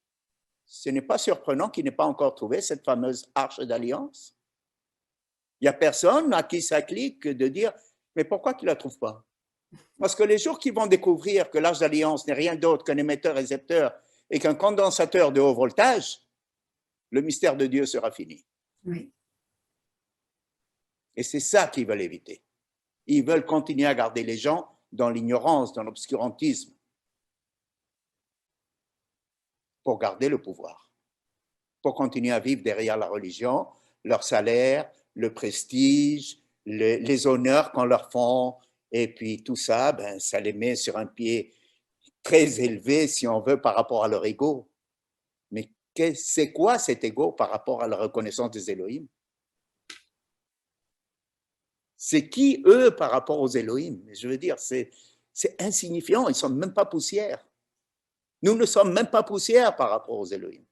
ce n'est pas surprenant qu'ils n'aient pas encore trouvé cette fameuse arche d'alliance. Il n'y a personne à qui ça clique de dire « mais pourquoi tu ne la trouves pas ?» Parce que les jours qu'ils vont découvrir que l'arche d'alliance n'est rien d'autre qu'un émetteur-récepteur et qu'un condensateur de haut voltage, le mystère de Dieu sera fini. Oui. Et c'est ça qu'ils veulent éviter. Ils veulent continuer à garder les gens dans l'ignorance, dans l'obscurantisme, pour garder le pouvoir, pour continuer à vivre derrière la religion, leur salaire, le prestige, les honneurs qu'on leur font, et puis tout ça, ben, ça les met sur un pied très élevé, si on veut, par rapport à leur ego. Mais c'est quoi cet ego par rapport à la reconnaissance des Elohim? C'est qui, eux, par rapport aux Elohim? Je veux dire, c'est insignifiant, ils ne sont même pas poussière. Nous ne sommes même pas poussière par rapport aux Elohim.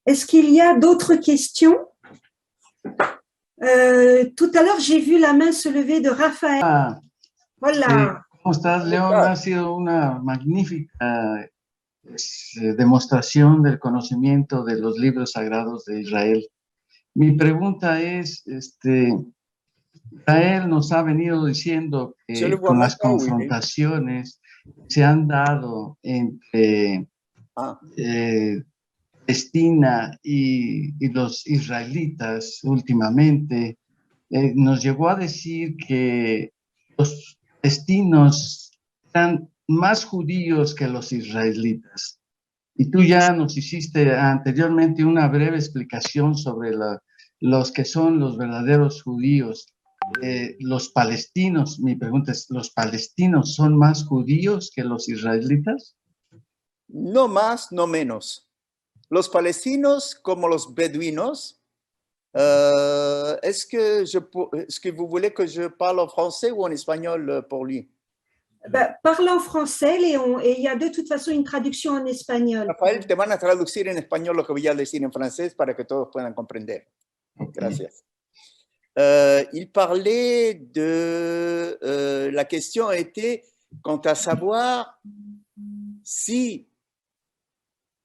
Est-ce qu'il y a d'autres questions? Tout à l'heure, j'ai vu la main se lever de Raphaël. Voilà. ¿Cómo estás, León? Ha sido una magnífica demostración del conocimiento de los libros sagrados de Israel. Mi pregunta es, Israel nos ha venido diciendo que con las confrontaciones se han dado entre Palestina y los israelitas últimamente, nos llegó a decir que los palestinos eran más judíos que los israelitas. Y tú ya nos hiciste anteriormente una breve explicación sobre los que son los verdaderos judíos. Los palestinos, mi pregunta es, ¿los palestinos son más judíos que los israelitas? No más, no menos. Los palestinos, como los beduinos, est-ce que vous voulez que je parle en français ou en espagnol pour lui? Parle en français, Léon, et il y a de toute façon une traduction en espagnol. Rafael, te van a traducir en español lo que voy a decir en francés para que todos puedan comprender. Gracias. Il parlait de... la question était quant à savoir si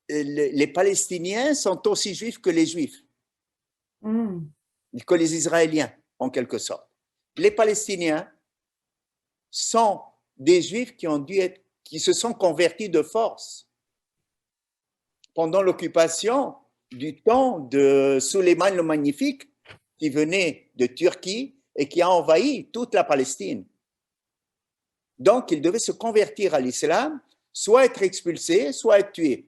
les Palestiniens sont aussi juifs que les Juifs, que les Israéliens, en quelque sorte. Les Palestiniens sont des Juifs qui se sont convertis de force pendant l'occupation du temps de Suleiman le Magnifique, qui venait de Turquie et qui a envahi toute la Palestine. Donc, ils devaient se convertir à l'islam, soit être expulsés, soit être tués.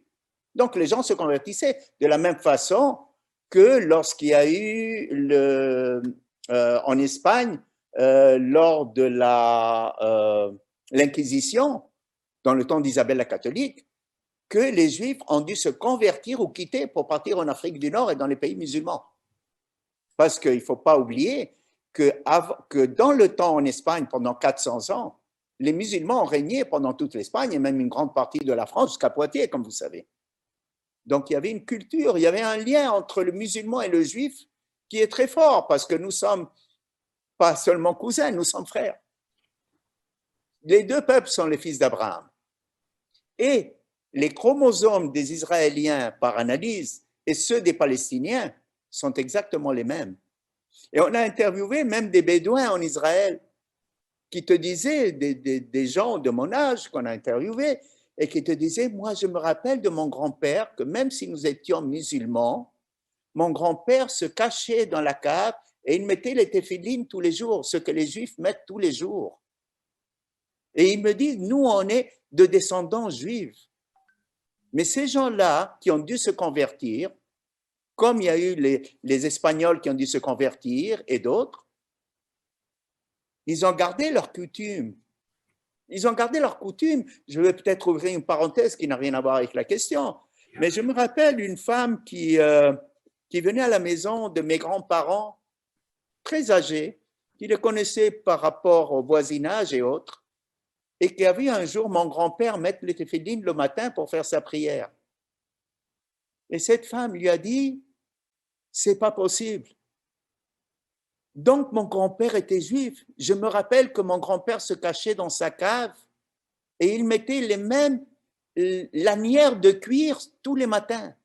Donc, les gens se convertissaient de la même façon que lorsqu'il y a eu en Espagne, lors de l'Inquisition, dans le temps d'Isabelle la catholique, que les Juifs ont dû se convertir ou quitter pour partir en Afrique du Nord et dans les pays musulmans. Parce qu'il ne faut pas oublier que dans le temps en Espagne, pendant 400 ans, les musulmans ont régné pendant toute l'Espagne et même une grande partie de la France jusqu'à Poitiers, comme vous savez. Donc, il y avait une culture, il y avait un lien entre le musulman et le juif qui est très fort parce que nous sommes pas seulement cousins, nous sommes frères. Les deux peuples sont les fils d'Abraham. Et les chromosomes des Israéliens, par analyse, et ceux des Palestiniens sont exactement les mêmes. Et on a interviewé même des Bédouins en Israël qui te disaient, des gens de mon âge qu'on a interviewés, et qui te disaient, moi je me rappelle de mon grand-père que même si nous étions musulmans, mon grand-père se cachait dans la cave et il mettait les téphilines tous les jours, ce que les Juifs mettent tous les jours. Et il me dit, nous on est de descendants juifs. Mais ces gens-là qui ont dû se convertir, comme il y a eu les Espagnols qui ont dû se convertir et d'autres, ils ont gardé leurs coutumes. Ils ont gardé leurs coutumes. Je vais peut-être ouvrir une parenthèse qui n'a rien à voir avec la question, mais je me rappelle une femme qui venait à la maison de mes grands-parents, très âgés, qui les connaissaient par rapport au voisinage et autres, et qui a vu un jour mon grand-père mettre les téphilines le matin pour faire sa prière. Et cette femme lui a dit, c'est pas possible. Donc, mon grand-père était juif. Je me rappelle que mon grand-père se cachait dans sa cave et il mettait les mêmes lanières de cuir tous les matins.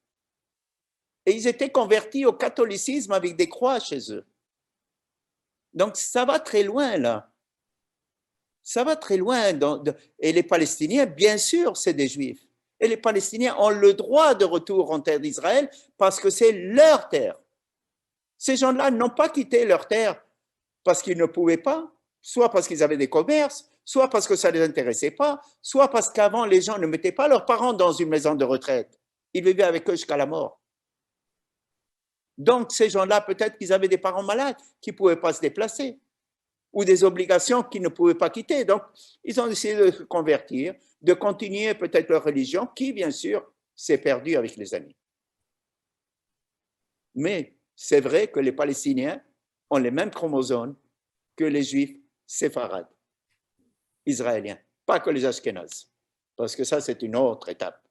Et ils étaient convertis au catholicisme avec des croix chez eux. Donc, ça va très loin, là. Ça va très loin. Et les Palestiniens, bien sûr, c'est des Juifs. Et les Palestiniens ont le droit de retour en terre d'Israël parce que c'est leur terre. Ces gens-là n'ont pas quitté leur terre parce qu'ils ne pouvaient pas, soit parce qu'ils avaient des commerces, soit parce que ça ne les intéressait pas, soit parce qu'avant, les gens ne mettaient pas leurs parents dans une maison de retraite. Ils vivaient avec eux jusqu'à la mort. Donc, ces gens-là, peut-être qu'ils avaient des parents malades qui ne pouvaient pas se déplacer ou des obligations qu'ils ne pouvaient pas quitter. Donc, ils ont décidé de se convertir, de continuer peut-être leur religion qui, bien sûr, s'est perdue avec les années. Mais c'est vrai que les Palestiniens ont les mêmes chromosomes que les Juifs séfarades, israéliens, pas que les Ashkénazes, parce que ça, c'est une autre étape.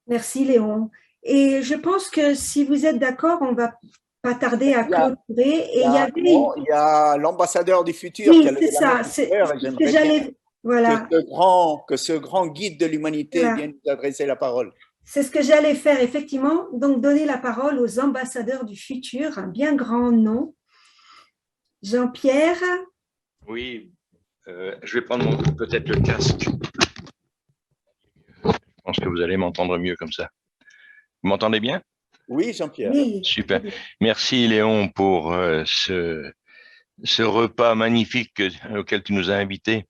Merci Léon. Et je pense que si vous êtes d'accord, on va pas tarder à clôturer. Et il y a l'ambassadeur du futur. Oui, c'est ça. C'est que j'allais. Voilà. Que ce grand guide de l'humanité vienne nous adresser la parole. C'est ce que j'allais faire, effectivement. Donc, donner la parole aux ambassadeurs du futur, un bien grand nom. Jean-Pierre. Oui, je vais prendre peut-être le casque. Je pense que vous allez m'entendre mieux comme ça. Vous m'entendez bien? Oui, Jean-Pierre. Oui. Super. Merci Léon pour ce repas magnifique auquel tu nous as invités.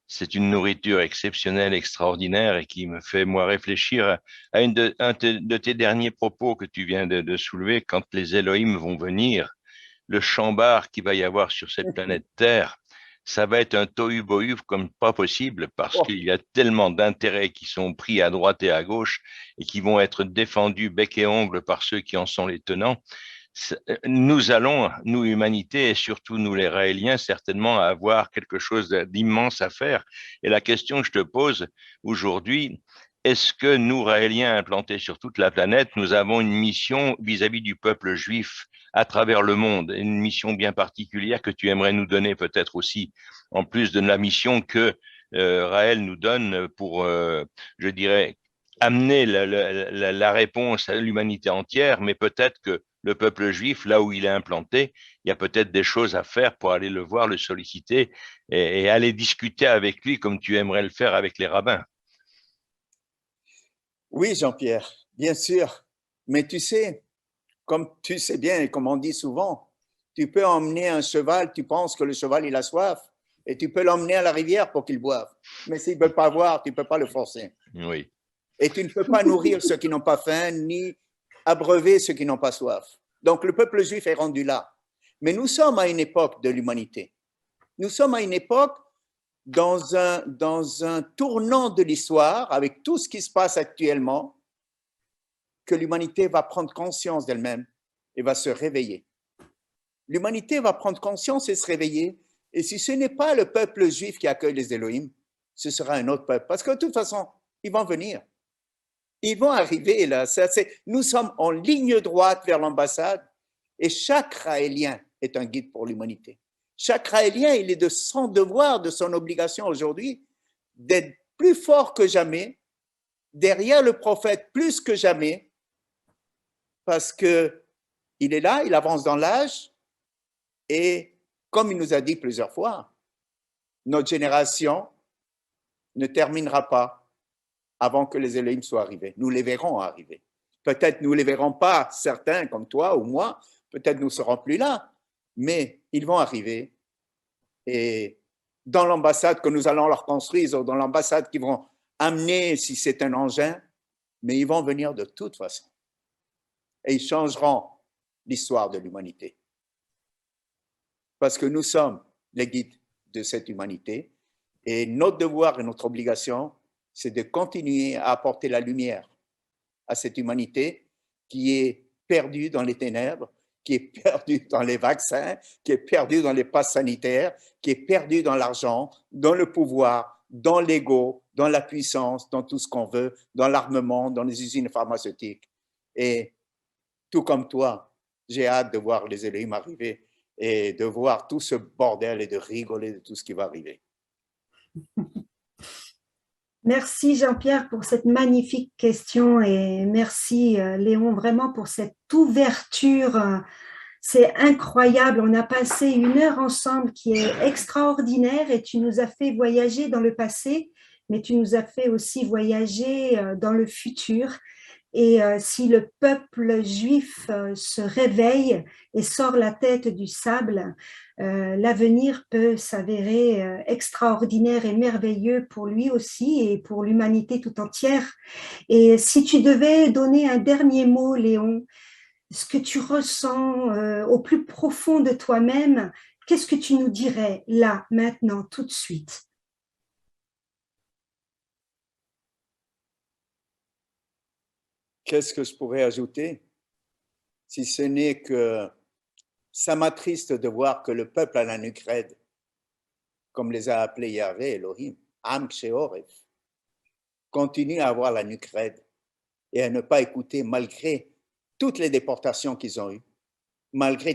C'est une nourriture exceptionnelle, extraordinaire et qui me fait, moi, réfléchir à un de tes derniers propos que tu viens de soulever. Quand les Elohim vont venir, le chambar qu'il va y avoir sur cette planète Terre, ça va être un tohu-bohu comme pas possible parce qu'il y a tellement d'intérêts qui sont pris à droite et à gauche et qui vont être défendus bec et ongle par ceux qui en sont les tenants. Nous allons, nous, humanité, et surtout nous, les Raéliens, certainement avoir quelque chose d'immense à faire. Et la question que je te pose aujourd'hui, est-ce que nous, Raéliens implantés sur toute la planète, nous avons une mission vis-à-vis du peuple juif à travers le monde, une mission bien particulière que tu aimerais nous donner peut-être aussi, en plus de la mission que Raël nous donne pour, je dirais, amener la réponse à l'humanité entière, mais peut-être que le peuple juif, là où il est implanté, il y a peut-être des choses à faire pour aller le voir, le solliciter et aller discuter avec lui comme tu aimerais le faire avec les rabbins. Oui, Jean-Pierre, bien sûr. Mais tu sais, comme tu sais bien et comme on dit souvent, tu peux emmener un cheval, tu penses que le cheval, il a soif, et tu peux l'emmener à la rivière pour qu'il boive. Mais s'il ne veut pas boire, tu ne peux pas le forcer. Oui. Et tu ne peux pas nourrir ceux qui n'ont pas faim, ni abreuver ceux qui n'ont pas soif. Donc le peuple juif est rendu là. Mais nous sommes à une époque de l'humanité. Nous sommes à une époque dans un tournant de l'histoire, avec tout ce qui se passe actuellement, que l'humanité va prendre conscience d'elle-même et va se réveiller. L'humanité va prendre conscience et se réveiller. Et si ce n'est pas le peuple juif qui accueille les Elohim, ce sera un autre peuple. Parce que de toute façon, ils vont venir. Ils vont arriver là. Nous sommes en ligne droite vers l'ambassade et chaque Raélien est un guide pour l'humanité. Chaque Raélien, il est de son devoir, de son obligation aujourd'hui d'être plus fort que jamais, derrière le prophète plus que jamais, parce qu'il est là, il avance dans l'âge et comme il nous a dit plusieurs fois, notre génération ne terminera pas avant que les Elohim soient arrivés. Nous les verrons arriver. Peut-être nous ne les verrons pas, certains comme toi ou moi, peut-être nous ne serons plus là, mais ils vont arriver. Et dans l'ambassade que nous allons leur construire, ou dans l'ambassade qu'ils vont amener si c'est un engin, mais ils vont venir de toute façon. Et ils changeront l'histoire de l'humanité. Parce que nous sommes les guides de cette humanité et notre devoir et notre obligation, c'est de continuer à apporter la lumière à cette humanité qui est perdue dans les ténèbres, qui est perdue dans les vaccins, qui est perdue dans les passes sanitaires, qui est perdue dans l'argent, dans le pouvoir, dans l'ego, dans la puissance, dans tout ce qu'on veut, dans l'armement, dans les usines pharmaceutiques. Et tout comme toi, j'ai hâte de voir les Elohim arriver et de voir tout ce bordel et de rigoler de tout ce qui va arriver. Merci Jean-Pierre pour cette magnifique question et merci Léon vraiment pour cette ouverture. C'est incroyable, on a passé 1 heure ensemble qui est extraordinaire et tu nous as fait voyager dans le passé, mais tu nous as fait aussi voyager dans le futur. Et si le peuple juif se réveille et sort la tête du sable, l'avenir peut s'avérer extraordinaire et merveilleux pour lui aussi et pour l'humanité tout entière. Et si tu devais donner un dernier mot, Léon, ce que tu ressens au plus profond de toi-même, qu'est-ce que tu nous dirais là, maintenant, tout de suite ? Qu'est-ce que je pourrais ajouter, si ce n'est que ça m'attriste de voir que le peuple à la nuque raide, comme les a appelés Yahvé, Elohim, Am Sheoref, continue à avoir la nuque raide et à ne pas écouter malgré toutes les déportations qu'ils ont eues, malgré